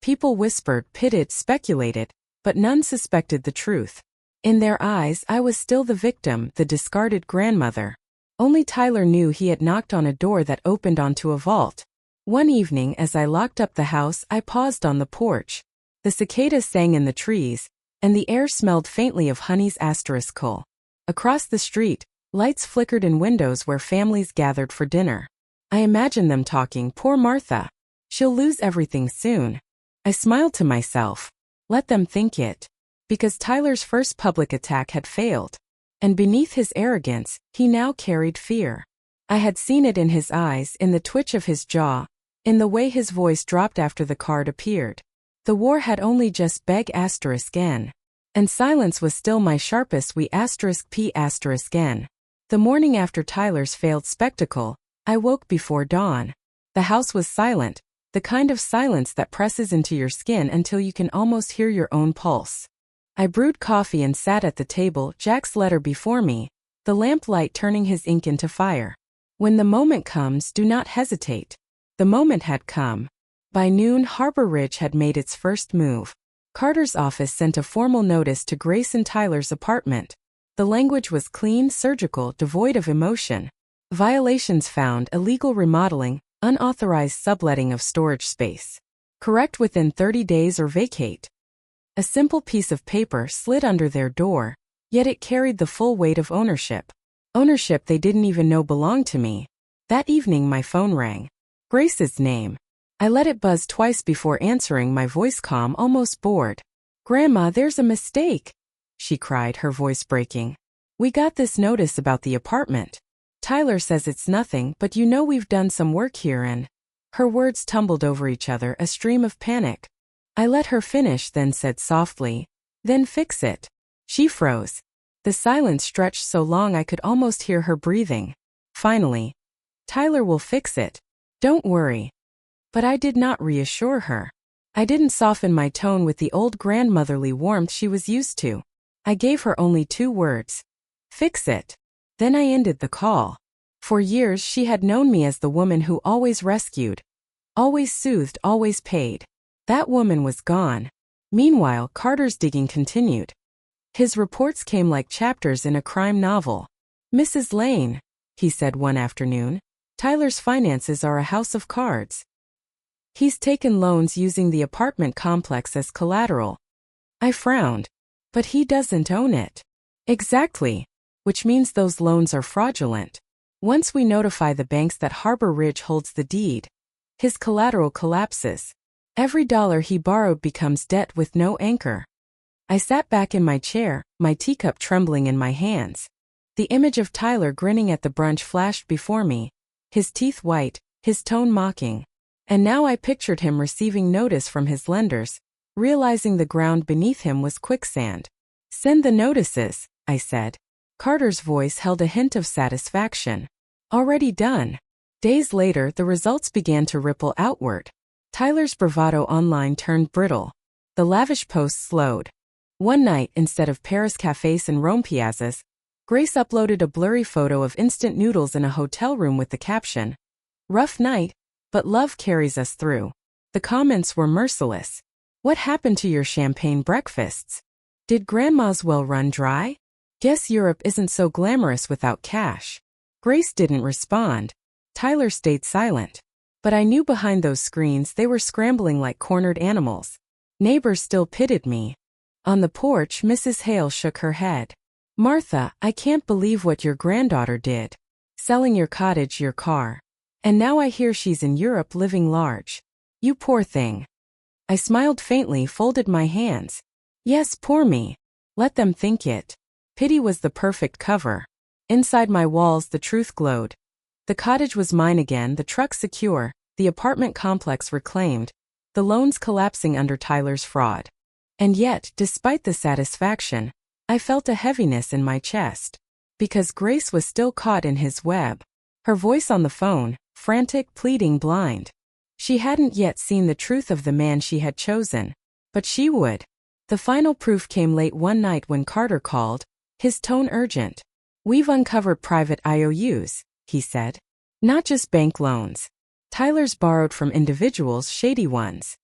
People whispered, pitted, speculated, but none suspected the truth. In their eyes, I was still the victim, the discarded grandmother. Only Tyler knew he had knocked on a door that opened onto a vault. One evening, as I locked up the house, I paused on the porch. The cicadas sang in the trees, and the air smelled faintly of honey's asteriskal. Across the street, lights flickered in windows where families gathered for dinner. I imagined them talking, poor Martha. She'll lose everything soon. I smiled to myself. Let them think it. Because Tyler's first public attack had failed. And beneath his arrogance, he now carried fear. I had seen it in his eyes, in the twitch of his jaw, in the way his voice dropped after the card appeared. The war had only just begun. And silence was still my sharpest P***n. The morning after Tyler's failed spectacle, I woke before dawn. The house was silent, the kind of silence that presses into your skin until you can almost hear your own pulse. I brewed coffee and sat at the table, Jack's letter before me, the lamplight turning his ink into fire. When the moment comes, do not hesitate. The moment had come. By noon, Harbor Ridge had made its first move. Carter's office sent a formal notice to Grace and Tyler's apartment. The language was clean, surgical, devoid of emotion. Violations found: illegal remodeling, unauthorized subletting of storage space. Correct within 30 days or vacate. A simple piece of paper slid under their door, yet it carried the full weight of ownership. Ownership they didn't even know belonged to me. That evening my phone rang. Grace's name. I let it buzz twice before answering, my voice calm, almost bored. "Grandma, there's a mistake," she cried, her voice breaking. "We got this notice about the apartment. Tyler says it's nothing, but you know we've done some work here and—" Her words tumbled over each other, a stream of panic. I let her finish, then said softly, "Then fix it." She froze. The silence stretched so long I could almost hear her breathing. Finally, "Tyler will fix it. Don't worry." But I did not reassure her. I didn't soften my tone with the old grandmotherly warmth she was used to. I gave her only 2 words. "Fix it." Then I ended the call. For years she had known me as the woman who always rescued, always soothed, always paid. That woman was gone. Meanwhile, Carter's digging continued. His reports came like chapters in a crime novel. "Mrs. Lane," he said one afternoon, "Tyler's finances are a house of cards. He's taken loans using the apartment complex as collateral." I frowned. "But he doesn't own it." "Exactly. Which means those loans are fraudulent. Once we notify the banks that Harbor Ridge holds the deed, his collateral collapses. Every dollar he borrowed becomes debt with no anchor." I sat back in my chair, my teacup trembling in my hands. The image of Tyler grinning at the brunch flashed before me, his teeth white, his tone mocking. And now I pictured him receiving notice from his lenders, realizing the ground beneath him was quicksand. "Send the notices," I said. Carter's voice held a hint of satisfaction. "Already done." Days later, the results began to ripple outward. Tyler's bravado online turned brittle. The lavish posts slowed. One night, instead of Paris cafes and Rome piazzas, Grace uploaded a blurry photo of instant noodles in a hotel room with the caption, "Rough night, but love carries us through." The comments were merciless. "What happened to your champagne breakfasts? Did Grandma's well run dry? Guess Europe isn't so glamorous without cash." Grace didn't respond. Tyler stayed silent. But I knew behind those screens they were scrambling like cornered animals. Neighbors still pitied me. On the porch, Mrs. Hale shook her head. "Martha, I can't believe what your granddaughter did. Selling your cottage, your car. And now I hear she's in Europe living large. You poor thing." I smiled faintly, folded my hands. "Yes, poor me. Let them think it." Pity was the perfect cover. Inside my walls the truth glowed. The cottage was mine again, the truck secure, the apartment complex reclaimed, the loans collapsing under Tyler's fraud. And yet, despite the satisfaction, I felt a heaviness in my chest. Because Grace was still caught in his web. Her voice on the phone, frantic, pleading, blind. She hadn't yet seen the truth of the man she had chosen. But she would. The final proof came late one night when Carter called, his tone urgent. "We've uncovered private IOUs," he said. "Not just bank loans. Tyler's borrowed from individuals, shady ones.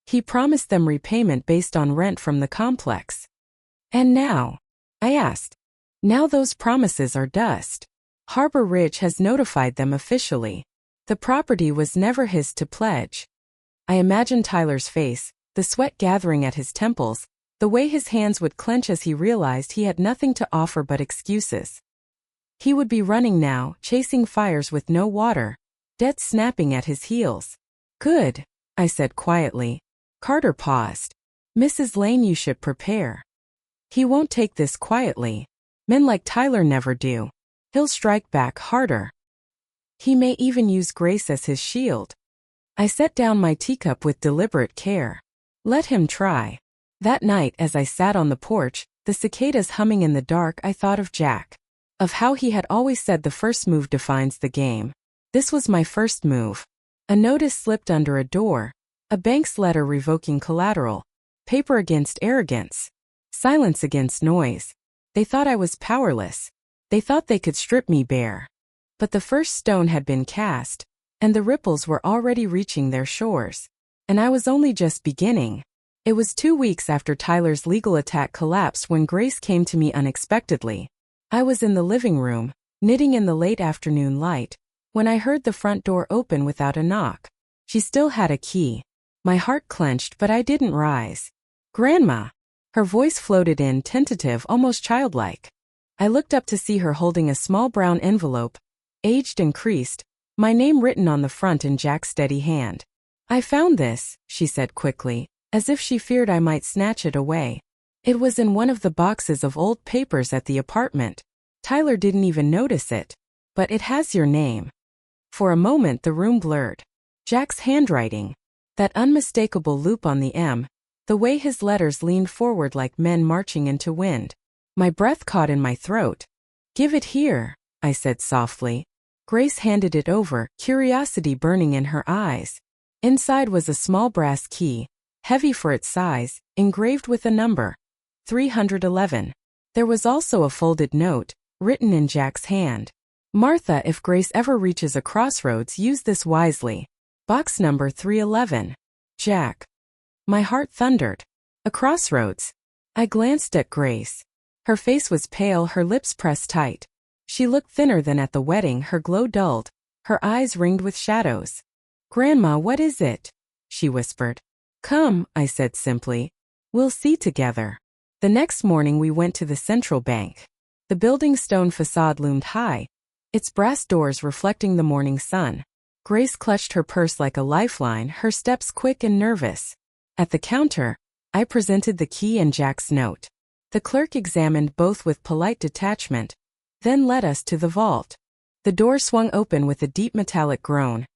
He promised them repayment based on rent from the complex." "And now?" I asked. "Now those promises are dust. Harbor Ridge has notified them officially. The property was never his to pledge." I imagined Tyler's face, the sweat gathering at his temples, the way his hands would clench as he realized he had nothing to offer but excuses. He would be running now, chasing fires with no water, death snapping at his heels. "Good," I said quietly. Carter paused. "Mrs. Lane, you should prepare. He won't take this quietly. Men like Tyler never do. He'll strike back harder. He may even use Grace as his shield." I set down my teacup with deliberate care. Let him try. That night, as I sat on the porch, the cicadas humming in the dark, I thought of Jack. Of how he had always said the first move defines the game. This was my first move. A notice slipped under a door. A bank's letter revoking collateral. Paper against arrogance. Silence against noise. They thought I was powerless. They thought they could strip me bare. But the first stone had been cast, and the ripples were already reaching their shores. And I was only just beginning. It was 2 weeks after Tyler's legal attack collapsed when Grace came to me unexpectedly. I was in the living room, knitting in the late afternoon light, when I heard the front door open without a knock. She still had a key. My heart clenched, but I didn't rise. Grandma. Her voice floated in, tentative, almost childlike. I looked up to see her holding a small brown envelope, aged and creased, my name written on the front in Jack's steady hand. I found this, she said quickly, as if she feared I might snatch it away. It was in one of the boxes of old papers at the apartment. Tyler didn't even notice it. But it has your name. For a moment the room blurred. Jack's handwriting. That unmistakable loop on the M. The way his letters leaned forward like men marching into wind. My breath caught in my throat. Give it here, I said softly. Grace handed it over, curiosity burning in her eyes. Inside was a small brass key, heavy for its size, engraved with a number. 311. There was also a folded note, written in Jack's hand. Martha, if Grace ever reaches a crossroads, use this wisely. Box number 311. Jack. My heart thundered. A crossroads. I glanced at Grace. Her face was pale, her lips pressed tight. She looked thinner than at the wedding, her glow dulled, her eyes ringed with shadows. Grandma, what is it? She whispered. Come, I said simply. We'll see together. The next morning we went to the central bank. The building's stone facade loomed high, its brass doors reflecting the morning sun. Grace clutched her purse like a lifeline, her steps quick and nervous. At the counter, I presented the key and Jack's note. The clerk examined both with polite detachment, then led us to the vault. The door swung open with a deep metallic groan,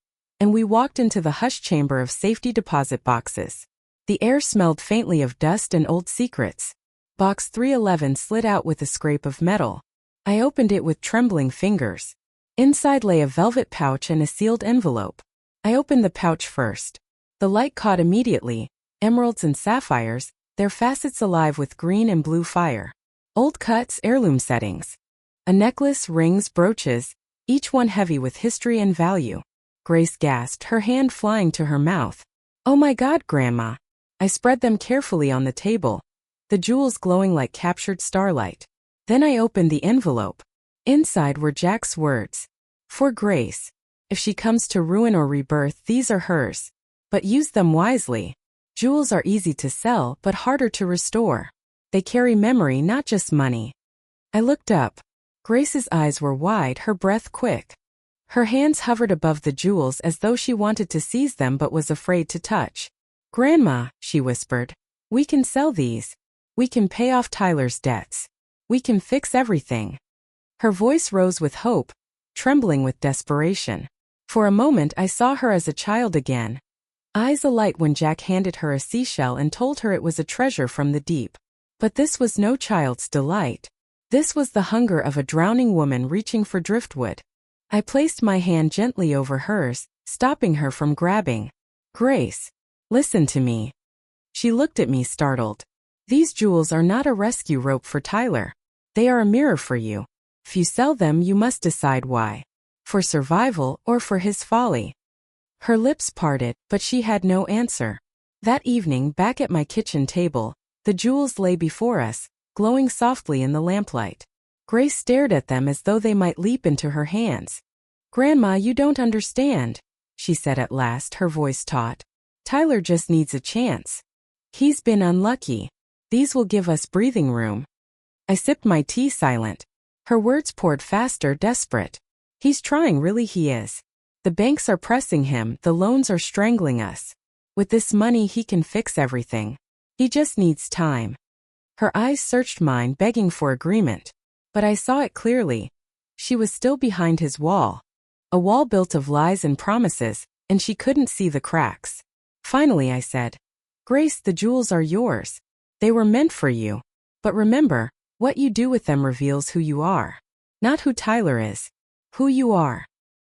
and we walked into the hushed chamber of safety deposit boxes. The air smelled faintly of dust and old secrets. Box 311 slid out with a scrape of metal. I opened it with trembling fingers. Inside lay a velvet pouch and a sealed envelope. I opened the pouch first. The light caught immediately, emeralds and sapphires, their facets alive with green and blue fire. Old cuts, heirloom settings. A necklace, rings, brooches, each one heavy with history and value. Grace gasped, her hand flying to her mouth. Oh my God, Grandma. I spread them carefully on the table, the jewels glowing like captured starlight. Then I opened the envelope. Inside were Jack's words. For Grace. If she comes to ruin or rebirth, these are hers. But use them wisely. Jewels are easy to sell, but harder to restore. They carry memory, not just money. I looked up. Grace's eyes were wide, her breath quick. Her hands hovered above the jewels as though she wanted to seize them but was afraid to touch. Grandma, she whispered, we can sell these. We can pay off Tyler's debts. We can fix everything. Her voice rose with hope, trembling with desperation. For a moment I saw her as a child again. Eyes alight when Jack handed her a seashell and told her it was a treasure from the deep. But this was no child's delight. This was the hunger of a drowning woman reaching for driftwood. I placed my hand gently over hers, stopping her from grabbing. Grace, listen to me. She looked at me startled. These jewels are not a rescue rope for Tyler. They are a mirror for you. If you sell them, you must decide why. For survival or for his folly. Her lips parted, but she had no answer. That evening, back at my kitchen table, the jewels lay before us, glowing softly in the lamplight. Grace stared at them as though they might leap into her hands. Grandma, you don't understand, she said at last, her voice taut. Tyler just needs a chance. He's been unlucky. These will give us breathing room. I sipped my tea silent. Her words poured faster, desperate. He's trying, really he is. The banks are pressing him, the loans are strangling us. With this money he can fix everything. He just needs time. Her eyes searched mine, begging for agreement. But I saw it clearly. She was still behind his wall. A wall built of lies and promises, and she couldn't see the cracks. Finally I said, Grace, the jewels are yours. They were meant for you. But remember, what you do with them reveals who you are. Not who Tyler is. Who you are.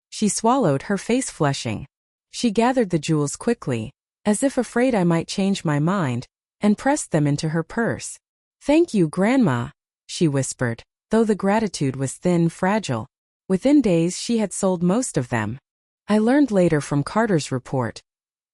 She swallowed, her face flushing. She gathered the jewels quickly, as if afraid I might change my mind, and pressed them into her purse. Thank you, Grandma, she whispered, though the gratitude was thin, fragile. Within days she had sold most of them. I learned later from Carter's report.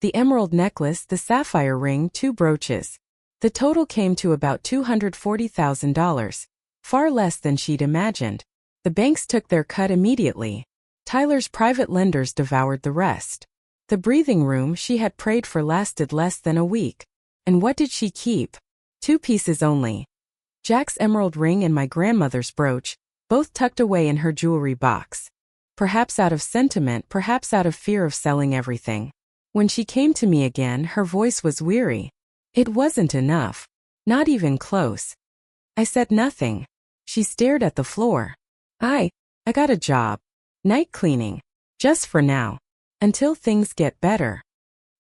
The emerald necklace, the sapphire ring, 2 brooches. The total came to about $240,000, far less than she'd imagined. The banks took their cut immediately. Tyler's private lenders devoured the rest. The breathing room she had prayed for lasted less than a week. And what did she keep? 2 pieces only. Jack's emerald ring and my grandmother's brooch, both tucked away in her jewelry box. Perhaps out of sentiment, perhaps out of fear of selling everything. When she came to me again, her voice was weary. It wasn't enough. Not even close. I said nothing. She stared at the floor. I got a job. Night cleaning. Just for now. Until things get better.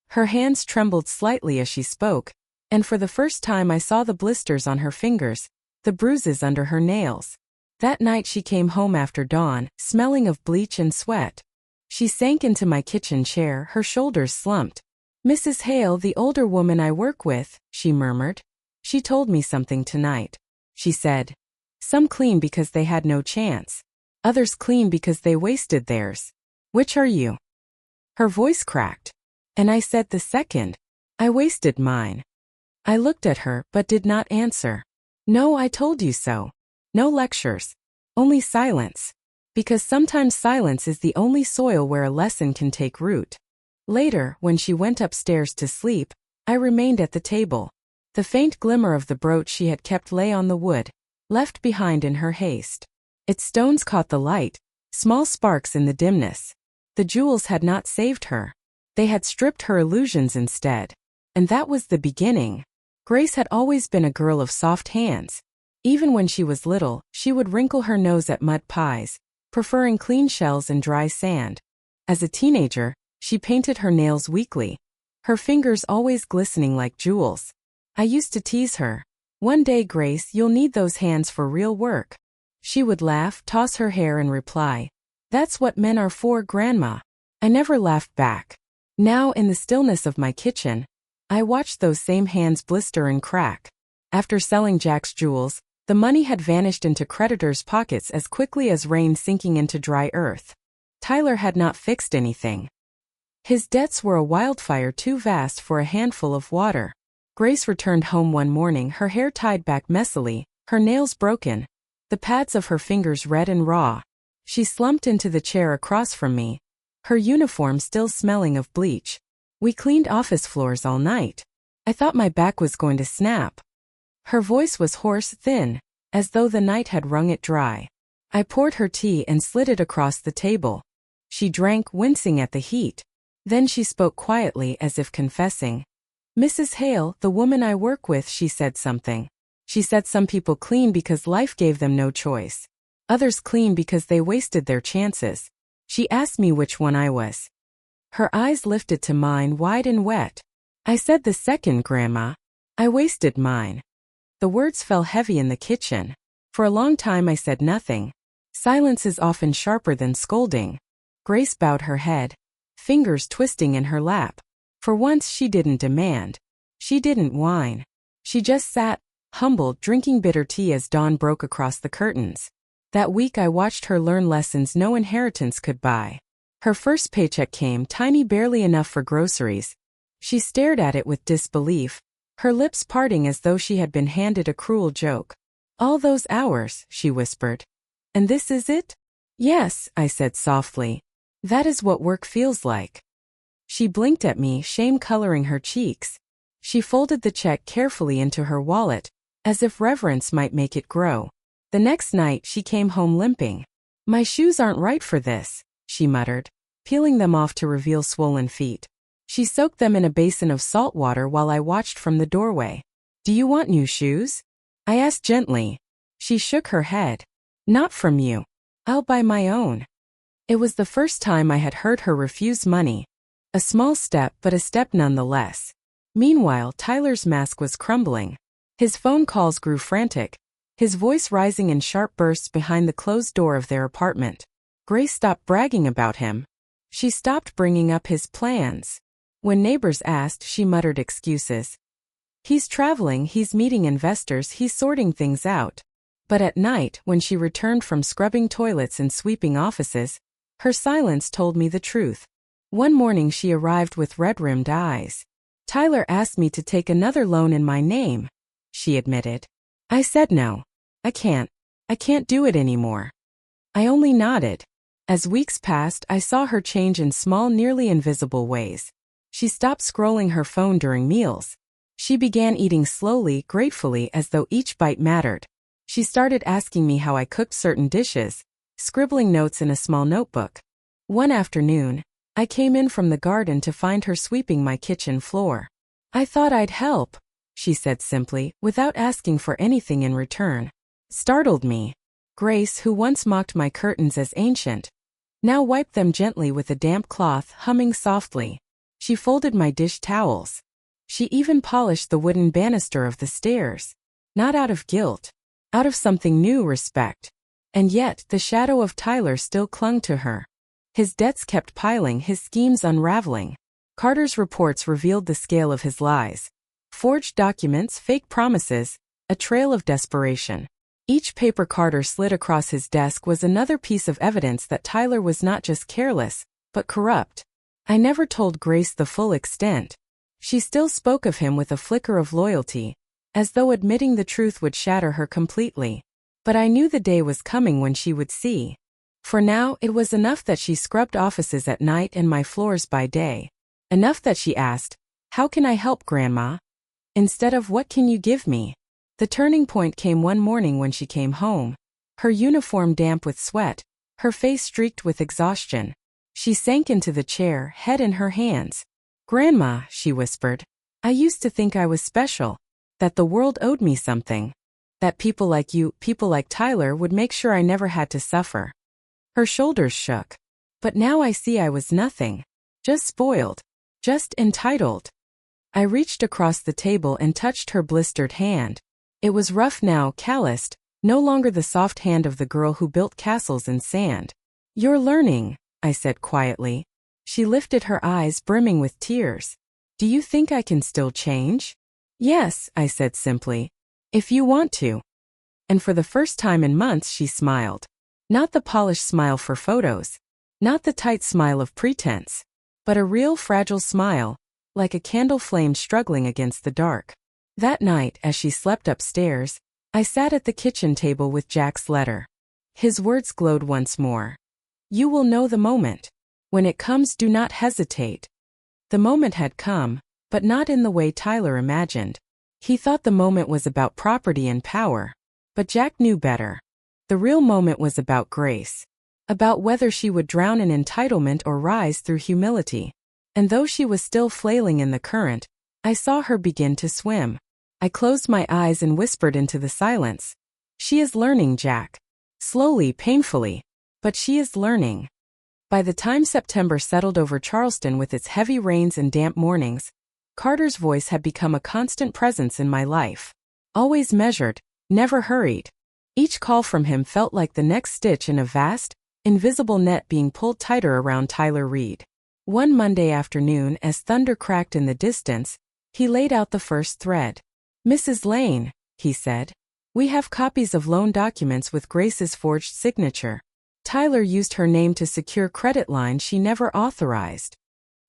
Her hands trembled slightly as she spoke, and for the first time I saw the blisters on her fingers, the bruises under her nails. That night she came home after dawn, smelling of bleach and sweat. She sank into my kitchen chair, her shoulders slumped. "Mrs. Hale, the older woman I work with," she murmured. "She told me something tonight." She said, "Some clean because they had no chance. Others clean because they wasted theirs. Which are you?" Her voice cracked. And I said the second. I wasted mine. I looked at her but did not answer. "No, I told you so. No lectures. Only silence. Because sometimes silence is the only soil where a lesson can take root." Later, when she went upstairs to sleep, I remained at the table. The faint glimmer of the brooch she had kept lay on the wood, left behind in her haste. Its stones caught the light, small sparks in the dimness. The jewels had not saved her. They had stripped her illusions instead. And that was the beginning. Grace had always been a girl of soft hands. Even when she was little, she would wrinkle her nose at mud pies, preferring clean shells and dry sand. As a teenager, she painted her nails weekly, her fingers always glistening like jewels. I used to tease her. "One day, Grace, you'll need those hands for real work." She would laugh, toss her hair and reply, "That's what men are for, Grandma." I never laughed back. Now, in the stillness of my kitchen, I watched those same hands blister and crack. After selling Jack's jewels, the money had vanished into creditors' pockets as quickly as rain sinking into dry earth. Tyler had not fixed anything. His debts were a wildfire too vast for a handful of water. Grace returned home one morning, her hair tied back messily, her nails broken, the pads of her fingers red and raw. She slumped into the chair across from me, her uniform still smelling of bleach. "We cleaned office floors all night. I thought my back was going to snap." Her voice was hoarse, thin, as though the night had wrung it dry. I poured her tea and slid it across the table. She drank, wincing at the heat. Then she spoke quietly as if confessing. "Mrs. Hale, the woman I work with," she said something. She said some people clean because life gave them no choice. Others clean because they wasted their chances. She asked me which one I was. Her eyes lifted to mine, wide and wet. I said the second, Grandma. I wasted mine. The words fell heavy in the kitchen. For a long time I said nothing. Silence is often sharper than scolding. Grace bowed her head, fingers twisting in her lap. For once she didn't demand. She didn't whine. She just sat, humbled, drinking bitter tea as dawn broke across the curtains. That week I watched her learn lessons no inheritance could buy. Her first paycheck came, tiny, barely enough for groceries. She stared at it with disbelief, her lips parting as though she had been handed a cruel joke. "All those hours," she whispered. "And this is it?" "Yes," I said softly. "That is what work feels like." She blinked at me, shame coloring her cheeks. She folded the check carefully into her wallet, as if reverence might make it grow. The next night she came home limping. "My shoes aren't right for this," she muttered, peeling them off to reveal swollen feet. She soaked them in a basin of salt water while I watched from the doorway. "Do you want new shoes?" I asked gently. She shook her head. "Not from you. I'll buy my own." It was the first time I had heard her refuse money. A small step, but a step nonetheless. Meanwhile, Tyler's mask was crumbling. His phone calls grew frantic, his voice rising in sharp bursts behind the closed door of their apartment. Grace stopped bragging about him. She stopped bringing up his plans. When neighbors asked, she muttered excuses. "He's traveling, he's meeting investors, he's sorting things out." But at night, when she returned from scrubbing toilets and sweeping offices, her silence told me the truth. One morning she arrived with red-rimmed eyes. "Tyler asked me to take another loan in my name," she admitted. I said no. I can't do it anymore. I only nodded. As weeks passed, I saw her change in small, nearly invisible ways. She stopped scrolling her phone during meals. She began eating slowly, gratefully, as though each bite mattered. She started asking me how I cooked certain dishes, scribbling notes in a small notebook. One afternoon, I came in from the garden to find her sweeping my kitchen floor. "I thought I'd help," she said simply, without asking for anything in return. Startled me. Grace, who once mocked my curtains as ancient, now wiped them gently with a damp cloth, humming softly. She folded my dish towels. She even polished the wooden banister of the stairs. Not out of guilt. Out of something new, respect. And yet, the shadow of Tyler still clung to her. His debts kept piling, his schemes unraveling. Carter's reports revealed the scale of his lies. Forged documents, fake promises, a trail of desperation. Each paper Carter slid across his desk was another piece of evidence that Tyler was not just careless, but corrupt. I never told Grace the full extent. She still spoke of him with a flicker of loyalty, as though admitting the truth would shatter her completely. But I knew the day was coming when she would see. For now, it was enough that she scrubbed offices at night and my floors by day. Enough that she asked, "How can I help, Grandma?" instead of "What can you give me?" The turning point came one morning when she came home. Her uniform damp with sweat, her face streaked with exhaustion. She sank into the chair, head in her hands. "Grandma," she whispered, "I used to think I was special, that the world owed me something, that people like you, people like Tyler, would make sure I never had to suffer." Her shoulders shook. "But now I see I was nothing. Just spoiled. Just entitled." I reached across the table and touched her blistered hand. It was rough now, calloused, no longer the soft hand of the girl who built castles in sand. "You're learning," I said quietly. She lifted her eyes, brimming with tears. "Do you think I can still change?" "Yes," I said simply. "If you want to." And for the first time in months she smiled. Not the polished smile for photos. Not the tight smile of pretense. But a real fragile smile, like a candle flame struggling against the dark. That night, as she slept upstairs, I sat at the kitchen table with Jack's letter. His words glowed once more. "You will know the moment. When it comes, do not hesitate." The moment had come, but not in the way Tyler imagined. He thought the moment was about property and power. But Jack knew better. The real moment was about Grace. About whether she would drown in entitlement or rise through humility. And though she was still flailing in the current, I saw her begin to swim. I closed my eyes and whispered into the silence. "She is learning, Jack. Slowly, painfully. But she is learning." By the time September settled over Charleston with its heavy rains and damp mornings, Carter's voice had become a constant presence in my life. Always measured, never hurried. Each call from him felt like the next stitch in a vast, invisible net being pulled tighter around Tyler Reed. One Monday afternoon, as thunder cracked in the distance, he laid out the first thread. "Mrs. Lane," he said, "we have copies of loan documents with Grace's forged signature. Tyler used her name to secure credit lines she never authorized."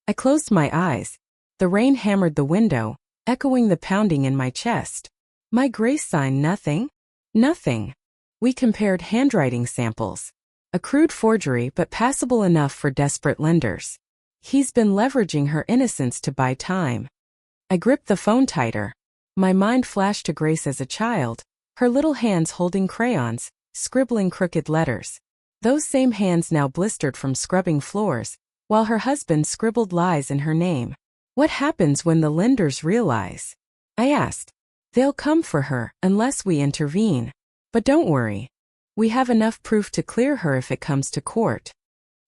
I closed my eyes. The rain hammered the window, echoing the pounding in my chest. My Grace signed nothing? Nothing. We compared handwriting samples. A crude forgery, but passable enough for desperate lenders. He's been leveraging her innocence to buy time. I gripped the phone tighter. My mind flashed to Grace as a child, her little hands holding crayons, scribbling crooked letters. Those same hands now blistered from scrubbing floors, while her husband scribbled lies in her name. What happens when the lenders realize? I asked. "They'll come for her, unless we intervene. But don't worry. We have enough proof to clear her if it comes to court."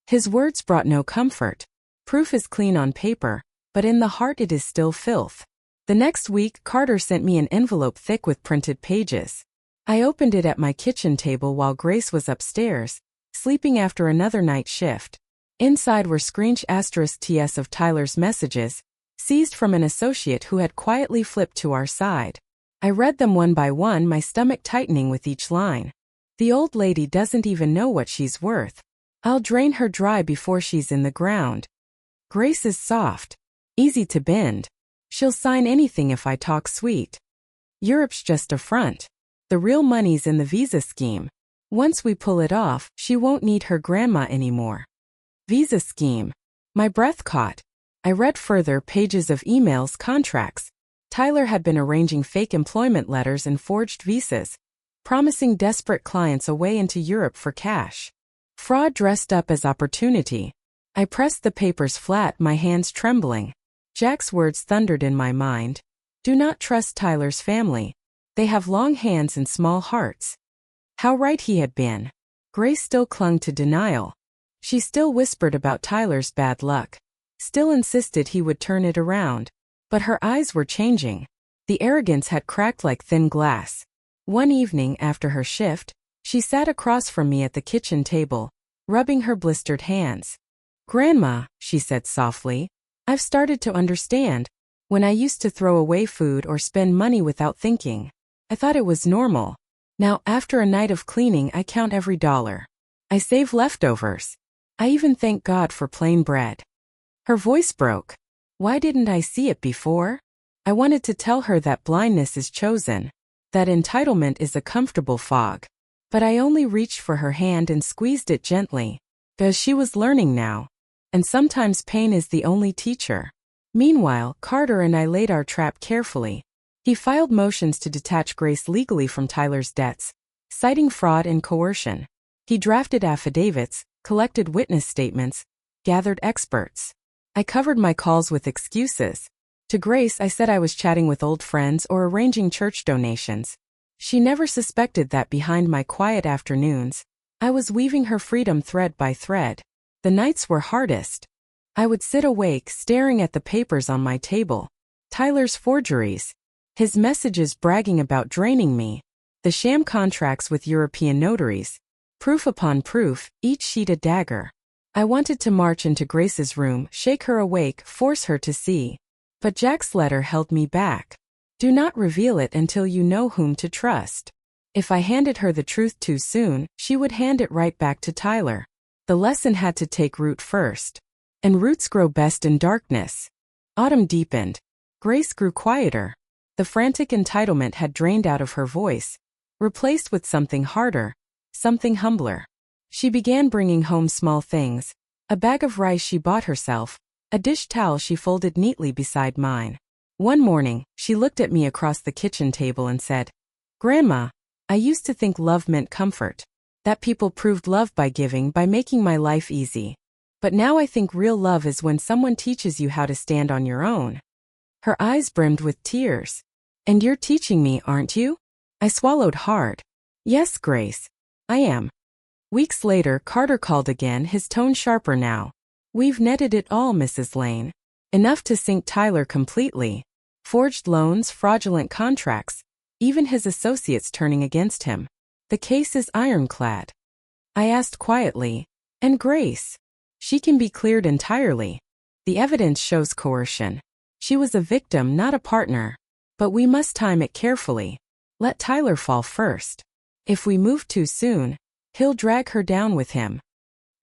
His words brought no comfort. Proof is clean on paper, but in the heart it is still filth. The next week, Carter sent me an envelope thick with printed pages. I opened it at my kitchen table while Grace was upstairs, sleeping after another night shift. Inside were screenshot *TS of Tyler's messages, seized from an associate who had quietly flipped to our side. I read them one by one, my stomach tightening with each line. "The old lady doesn't even know what she's worth. I'll drain her dry before she's in the ground. Grace is soft. Easy to bend. She'll sign anything if I talk sweet. Europe's just a front. The real money's in the visa scheme. Once we pull it off, she won't need her grandma anymore." Visa scheme. My breath caught. I read further, pages of emails, contracts. Tyler had been arranging fake employment letters and forged visas, promising desperate clients a way into Europe for cash. Fraud dressed up as opportunity. I pressed the papers flat, my hands trembling. Jack's words thundered in my mind. Do not trust Tyler's family. They have long hands and small hearts. How right he had been. Grace still clung to denial. She still whispered about Tyler's bad luck. Still insisted he would turn it around. But her eyes were changing. The arrogance had cracked like thin glass. One evening after her shift, she sat across from me at the kitchen table, rubbing her blistered hands. "Grandma," she said softly, "I've started to understand. When I used to throw away food or spend money without thinking, I thought it was normal. Now, after a night of cleaning, I count every dollar. I save leftovers. I even thank God for plain bread." Her voice broke. Why didn't I see it before? I wanted to tell her that blindness is chosen, that entitlement is a comfortable fog. But I only reached for her hand and squeezed it gently, because she was learning now. And sometimes pain is the only teacher. Meanwhile, Carter and I laid our trap carefully. He filed motions to detach Grace legally from Tyler's debts, citing fraud and coercion. He drafted affidavits, collected witness statements, gathered experts. I covered my calls with excuses. To Grace, I said I was chatting with old friends or arranging church donations. She never suspected that behind my quiet afternoons, I was weaving her freedom thread by thread. The nights were hardest. I would sit awake staring at the papers on my table. Tyler's forgeries. His messages bragging about draining me. The sham contracts with European notaries. Proof upon proof, each sheet a dagger. I wanted to march into Grace's room, shake her awake, force her to see. But Jack's letter held me back. Do not reveal it until you know whom to trust. If I handed her the truth too soon, she would hand it right back to Tyler. The lesson had to take root first. And roots grow best in darkness. Autumn deepened. Grace grew quieter. The frantic entitlement had drained out of her voice, replaced with something harder, something humbler. She began bringing home small things, a bag of rice she bought herself, a dish towel she folded neatly beside mine. One morning, she looked at me across the kitchen table and said, "Grandma, I used to think love meant comfort, that people proved love by giving, by making my life easy. But now I think real love is when someone teaches you how to stand on your own." Her eyes brimmed with tears. "And you're teaching me, aren't you?" I swallowed hard. "Yes, Grace, I am." Weeks later, Carter called again, his tone sharper now. "We've netted it all, Mrs. Lane. Enough to sink Tyler completely. Forged loans, fraudulent contracts, even his associates turning against him. The case is ironclad." I asked quietly, "And Grace? She can be cleared entirely. The evidence shows coercion. She was a victim, not a partner. But we must time it carefully. Let Tyler fall first. If we move too soon, he'll drag her down with him."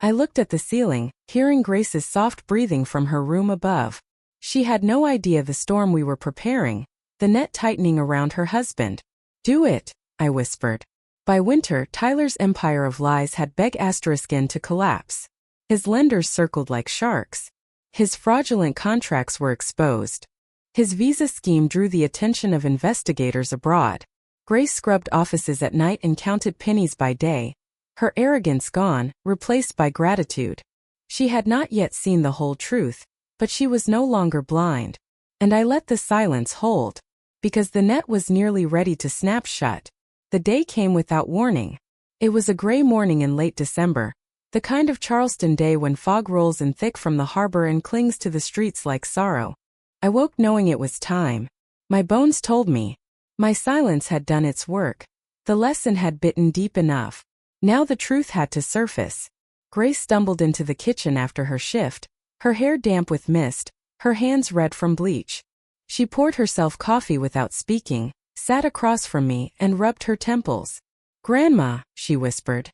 I looked at the ceiling, hearing Grace's soft breathing from her room above. She had no idea the storm we were preparing, the net tightening around her husband. "Do it," I whispered. By winter, Tyler's empire of lies had begun to collapse. His lenders circled like sharks. His fraudulent contracts were exposed. His visa scheme drew the attention of investigators abroad. Grace scrubbed offices at night and counted pennies by day, her arrogance gone, replaced by gratitude. She had not yet seen the whole truth, but she was no longer blind. And I let the silence hold, because the net was nearly ready to snap shut. The day came without warning. It was a gray morning in late December, the kind of Charleston day when fog rolls in thick from the harbor and clings to the streets like sorrow. I woke knowing it was time. My bones told me. My silence had done its work. The lesson had bitten deep enough. Now the truth had to surface. Grace stumbled into the kitchen after her shift, her hair damp with mist, her hands red from bleach. She poured herself coffee without speaking, sat across from me, and rubbed her temples. "Grandma," she whispered,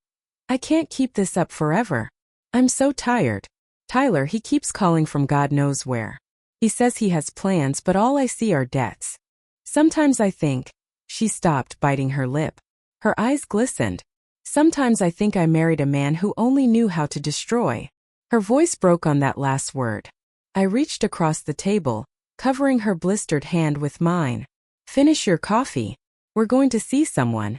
"I can't keep this up forever. I'm so tired. Tyler, he keeps calling from God knows where. He says he has plans, but all I see are debts. Sometimes I think..." She stopped, biting her lip. Her eyes glistened. "Sometimes I think I married a man who only knew how to destroy." Her voice broke on that last word. I reached across the table, covering her blistered hand with mine. Finish your coffee. We're going to see someone.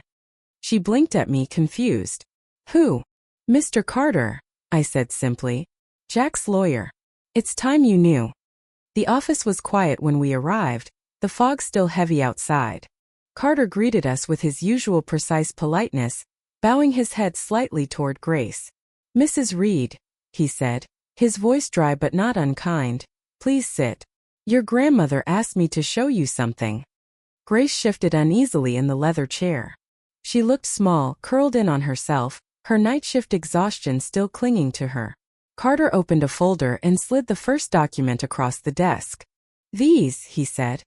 She blinked at me, confused. Who? Mr. Carter, I said simply. Jack's lawyer. It's time you knew. The office was quiet when we arrived, the fog still heavy outside. Carter greeted us with his usual precise politeness, bowing his head slightly toward Grace. Mrs. Reed, he said, his voice dry but not unkind, please sit. Your grandmother asked me to show you something. Grace shifted uneasily in the leather chair. She looked small, curled in on herself, her night shift exhaustion still clinging to her. Carter opened a folder and slid the first document across the desk. These, he said,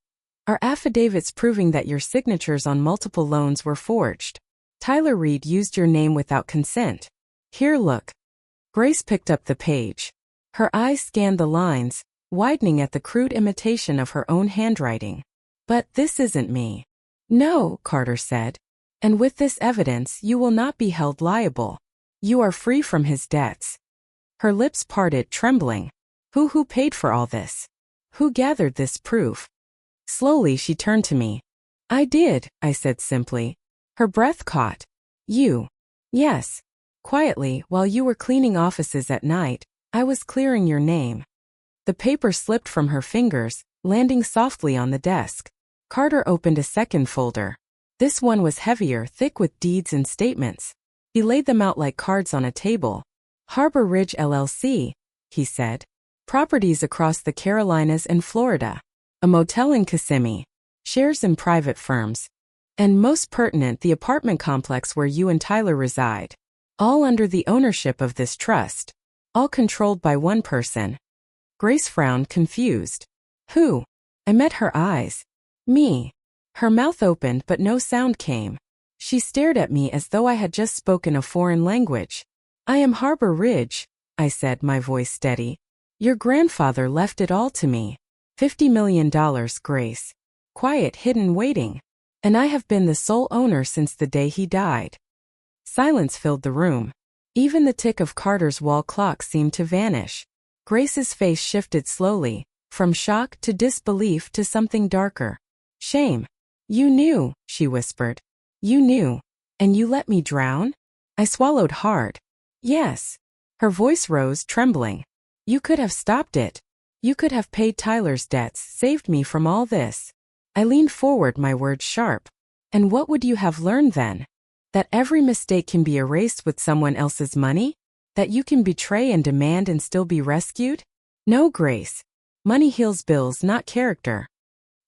are affidavits proving that your signatures on multiple loans were forged. Tyler Reed used your name without consent. Here, look. Grace picked up the page. Her eyes scanned the lines, widening at the crude imitation of her own handwriting. But this isn't me. No, Carter said. And with this evidence you will not be held liable. You are free from his debts. Her lips parted, trembling. Who paid for all this? Who gathered this proof? Slowly she turned to me. I did, I said simply. Her breath caught. You. Yes. Quietly, while you were cleaning offices at night, I was clearing your name. The paper slipped from her fingers, landing softly on the desk. Carter opened a second folder. This one was heavier, thick with deeds and statements. He laid them out like cards on a table. Harbor Ridge LLC, he said. Properties across the Carolinas and Florida. A motel in Kissimmee. Shares in private firms. And most pertinent, the apartment complex where you and Tyler reside. All under the ownership of this trust. All controlled by one person. Grace frowned, confused. Who? I met her eyes. Me. Her mouth opened but no sound came. She stared at me as though I had just spoken a foreign language. I am Harbor Ridge, I said, my voice steady. Your grandfather left it all to me. $50 million, Grace. Quiet, hidden, waiting. And I have been the sole owner since the day he died. Silence filled the room. Even the tick of Carter's wall clock seemed to vanish. Grace's face shifted slowly, from shock to disbelief to something darker. Shame. You knew, she whispered. You knew. And you let me drown? I swallowed hard. Yes. Her voice rose, trembling. You could have stopped it. You could have paid Tyler's debts, saved me from all this. I leaned forward, my words sharp. And what would you have learned then? That every mistake can be erased with someone else's money? That you can betray and demand and still be rescued? No, Grace. Money heals bills, not character.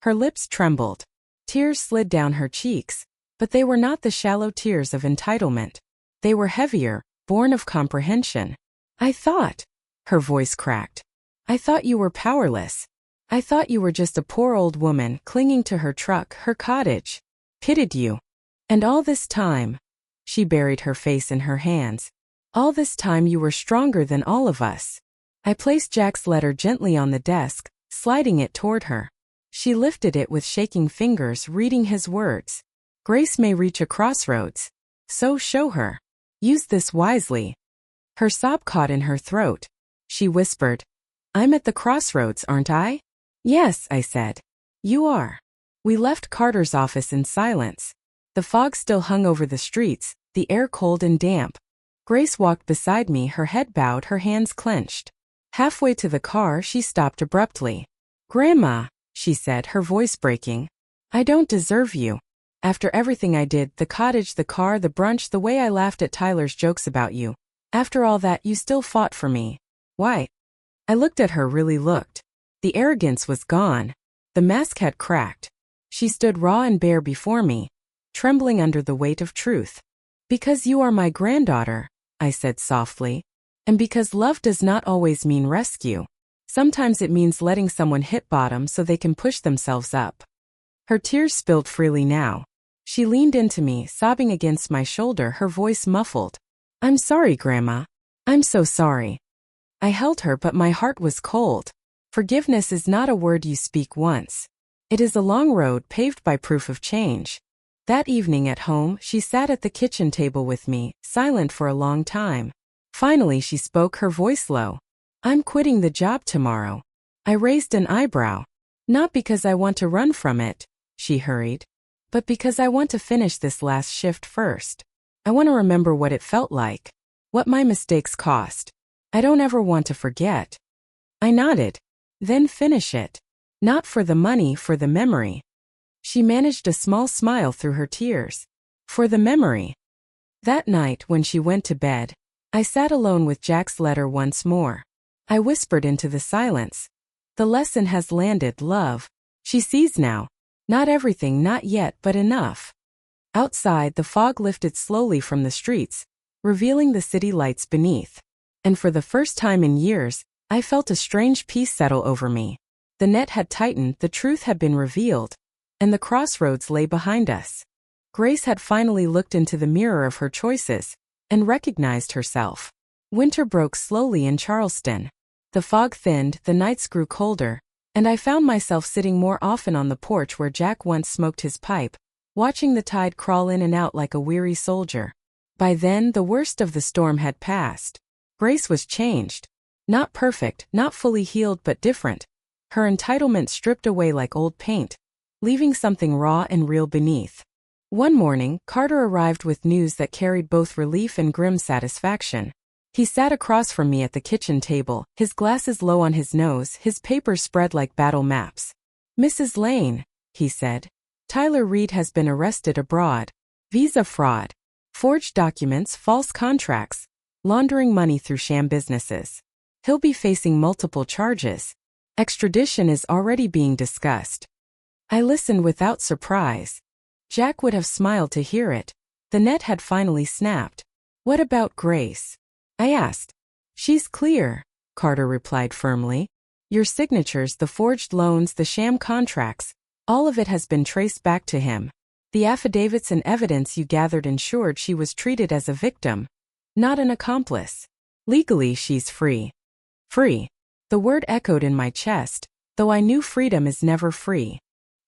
Her lips trembled. Tears slid down her cheeks, but they were not the shallow tears of entitlement. They were heavier, born of comprehension. I thought. Her voice cracked. I thought you were powerless. I thought you were just a poor old woman clinging to her truck, her cottage. Pitied you. And all this time, she buried her face in her hands. All this time you were stronger than all of us. I placed Jack's letter gently on the desk, sliding it toward her. She lifted it with shaking fingers, reading his words. Grace may reach a crossroads. So show her. Use this wisely. Her sob caught in her throat. She whispered, I'm at the crossroads, aren't I? Yes, I said. You are. We left Carter's office in silence. The fog still hung over the streets, the air cold and damp. Grace walked beside me, her head bowed, her hands clenched. Halfway to the car, she stopped abruptly. Grandma, she said, her voice breaking. I don't deserve you. After everything I did, the cottage, the car, the brunch, the way I laughed at Tyler's jokes about you. After all that, you still fought for me. Why? I looked at her, really looked. The arrogance was gone. The mask had cracked. She stood raw and bare before me, trembling under the weight of truth. Because you are my granddaughter, I said softly. And because love does not always mean rescue. Sometimes it means letting someone hit bottom so they can push themselves up. Her tears spilled freely now. She leaned into me, sobbing against my shoulder, her voice muffled. I'm sorry, Grandma. I'm so sorry. I held her, but my heart was cold. Forgiveness is not a word you speak once. It is a long road paved by proof of change. That evening at home, she sat at the kitchen table with me, silent for a long time. Finally she spoke, her voice low. I'm quitting the job tomorrow. I raised an eyebrow. Not because I want to run from it, she hurried, but because I want to finish this last shift first. I want to remember what it felt like, what my mistakes cost. I don't ever want to forget. I nodded. Then finish it. Not for the money, for the memory. She managed a small smile through her tears. For the memory. That night, when she went to bed, I sat alone with Jack's letter once more. I whispered into the silence. The lesson has landed, love. She sees now. Not everything, not yet, but enough. Outside, the fog lifted slowly from the streets, revealing the city lights beneath. And for the first time in years, I felt a strange peace settle over me. The net had tightened, the truth had been revealed, and the crossroads lay behind us. Grace had finally looked into the mirror of her choices and recognized herself. Winter broke slowly in Charleston. The fog thinned, the nights grew colder, and I found myself sitting more often on the porch where Jack once smoked his pipe, watching the tide crawl in and out like a weary soldier. By then, the worst of the storm had passed. Grace was changed. Not perfect, not fully healed, but different. Her entitlement stripped away like old paint, leaving something raw and real beneath. One morning, Carter arrived with news that carried both relief and grim satisfaction. He sat across from me at the kitchen table, his glasses low on his nose, his papers spread like battle maps. "Mrs. Lane," he said, "Tyler Reed has been arrested abroad. Visa fraud. Forged documents, false contracts, laundering money through sham businesses. He'll be facing multiple charges. Extradition is already being discussed." I listened without surprise. Jack would have smiled to hear it. The net had finally snapped. "What about Grace?" I asked. "She's clear," Carter replied firmly. "Your signatures, the forged loans, the sham contracts, all of it has been traced back to him. The affidavits and evidence you gathered ensured she was treated as a victim, not an accomplice. Legally, she's free." Free. The word echoed in my chest, though I knew freedom is never free.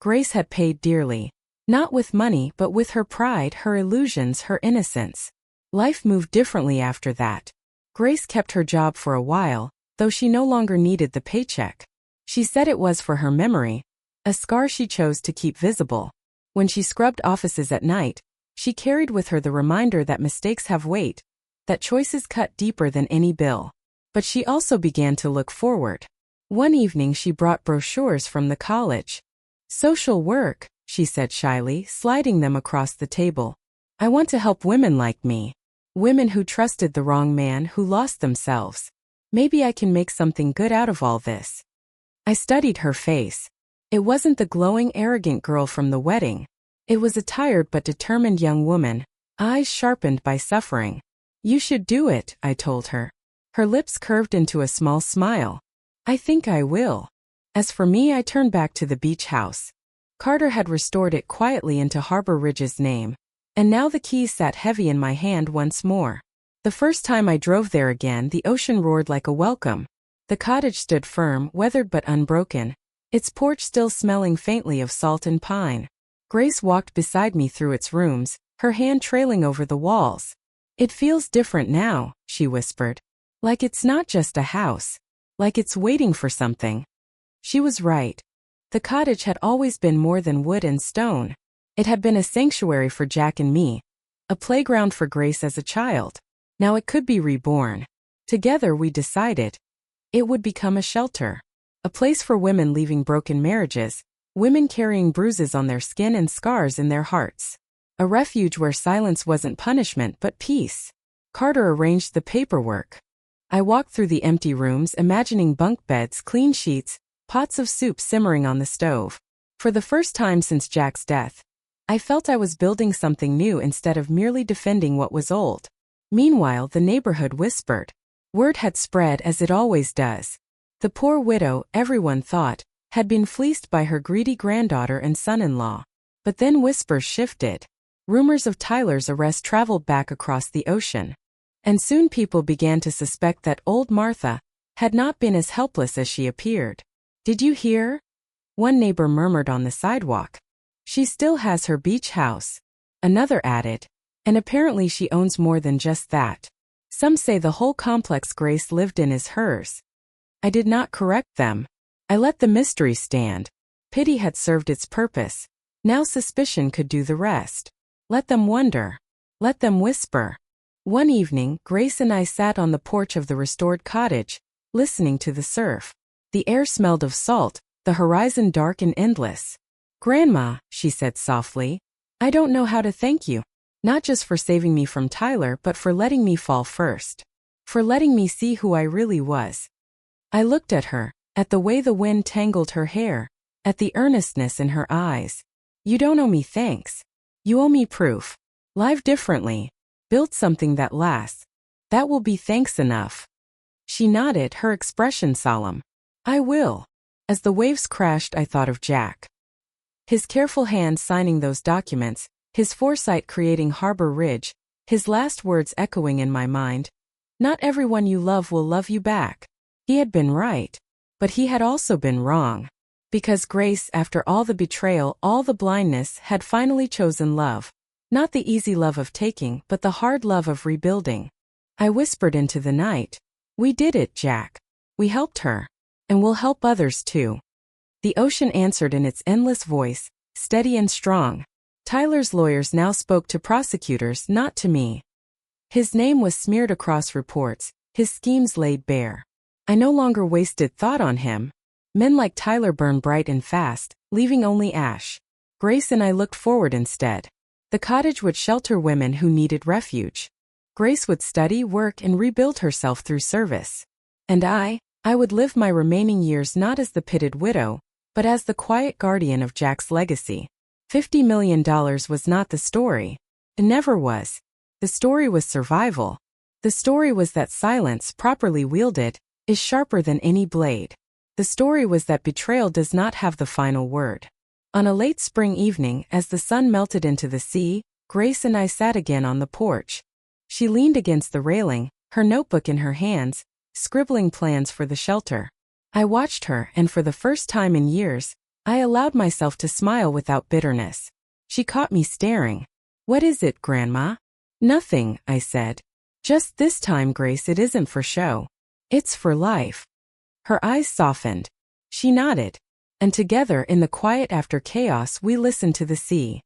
Grace had paid dearly. Not with money, but with her pride, her illusions, her innocence. Life moved differently after that. Grace kept her job for a while, though she no longer needed the paycheck. She said it was for her memory, a scar she chose to keep visible. When she scrubbed offices at night, she carried with her the reminder that mistakes have weight, that choices cut deeper than any bill. But she also began to look forward. One evening she brought brochures from the college. "Social work," she said shyly, sliding them across the table. "I want to help women like me. Women who trusted the wrong man, who lost themselves. Maybe I can make something good out of all this." I studied her face. It wasn't the glowing, arrogant girl from the wedding. It was a tired but determined young woman, eyes sharpened by suffering. "You should do it," I told her. Her lips curved into a small smile. "I think I will." As for me, I turned back to the beach house. Carter had restored it quietly into Harbor Ridge's name, and now the keys sat heavy in my hand once more. The first time I drove there again, the ocean roared like a welcome. The cottage stood firm, weathered but unbroken, its porch still smelling faintly of salt and pine. Grace walked beside me through its rooms, her hand trailing over the walls. "It feels different now," she whispered. "Like it's not just a house. Like it's waiting for something." She was right. The cottage had always been more than wood and stone. It had been a sanctuary for Jack and me, a playground for Grace as a child. Now it could be reborn. Together we decided. It would become a shelter. A place for women leaving broken marriages, women carrying bruises on their skin and scars in their hearts. A refuge where silence wasn't punishment but peace. Carter arranged the paperwork. I walked through the empty rooms, imagining bunk beds, clean sheets, pots of soup simmering on the stove. For the first time since Jack's death, I felt I was building something new instead of merely defending what was old. Meanwhile, the neighborhood whispered. Word had spread, as it always does. The poor widow, everyone thought, had been fleeced by her greedy granddaughter and son-in-law. But then whispers shifted. Rumors of Tyler's arrest traveled back across the ocean. And soon people began to suspect that old Martha had not been as helpless as she appeared. "Did you hear?" One neighbor murmured on the sidewalk. "She still has her beach house." Another added. "And apparently she owns more than just that. Some say the whole complex Grace lived in is hers." I did not correct them. I let the mystery stand. Pity had served its purpose. Now suspicion could do the rest. Let them wonder. Let them whisper. One evening, Grace and I sat on the porch of the restored cottage, listening to the surf. The air smelled of salt, the horizon dark and endless. "Grandma," she said softly, "I don't know how to thank you. Not just for saving me from Tyler, but for letting me fall first. For letting me see who I really was." I looked at her, at the way the wind tangled her hair, at the earnestness in her eyes. "You don't owe me thanks. You owe me proof. Live differently. Build something that lasts. That will be thanks enough." She nodded, her expression solemn. "I will." As the waves crashed, I thought of Jack. His careful hand signing those documents, his foresight creating Harbor Ridge, his last words echoing in my mind. Not everyone you love will love you back. He had been right. But he had also been wrong. Because Grace, after all the betrayal, all the blindness, had finally chosen love. Not the easy love of taking, but the hard love of rebuilding. I whispered into the night. "We did it, Jack. We helped her. And we'll help others too." The ocean answered in its endless voice, steady and strong. Tyler's lawyers now spoke to prosecutors, not to me. His name was smeared across reports, his schemes laid bare. I no longer wasted thought on him. Men like Tyler burn bright and fast, leaving only ash. Grace and I looked forward instead. The cottage would shelter women who needed refuge. Grace would study, work, and rebuild herself through service. And I would live my remaining years not as the pitted widow, but as the quiet guardian of Jack's legacy. $50 million was not the story. It never was. The story was survival. The story was that silence, properly wielded, is sharper than any blade. The story was that betrayal does not have the final word. On a late spring evening, as the sun melted into the sea, Grace and I sat again on the porch. She leaned against the railing, her notebook in her hands, scribbling plans for the shelter. I watched her, and for the first time in years, I allowed myself to smile without bitterness. She caught me staring. "What is it, Grandma?" "Nothing," I said. "Just this time, Grace, it isn't for show. It's for life." Her eyes softened. She nodded. And together in the quiet after chaos we listened to the sea.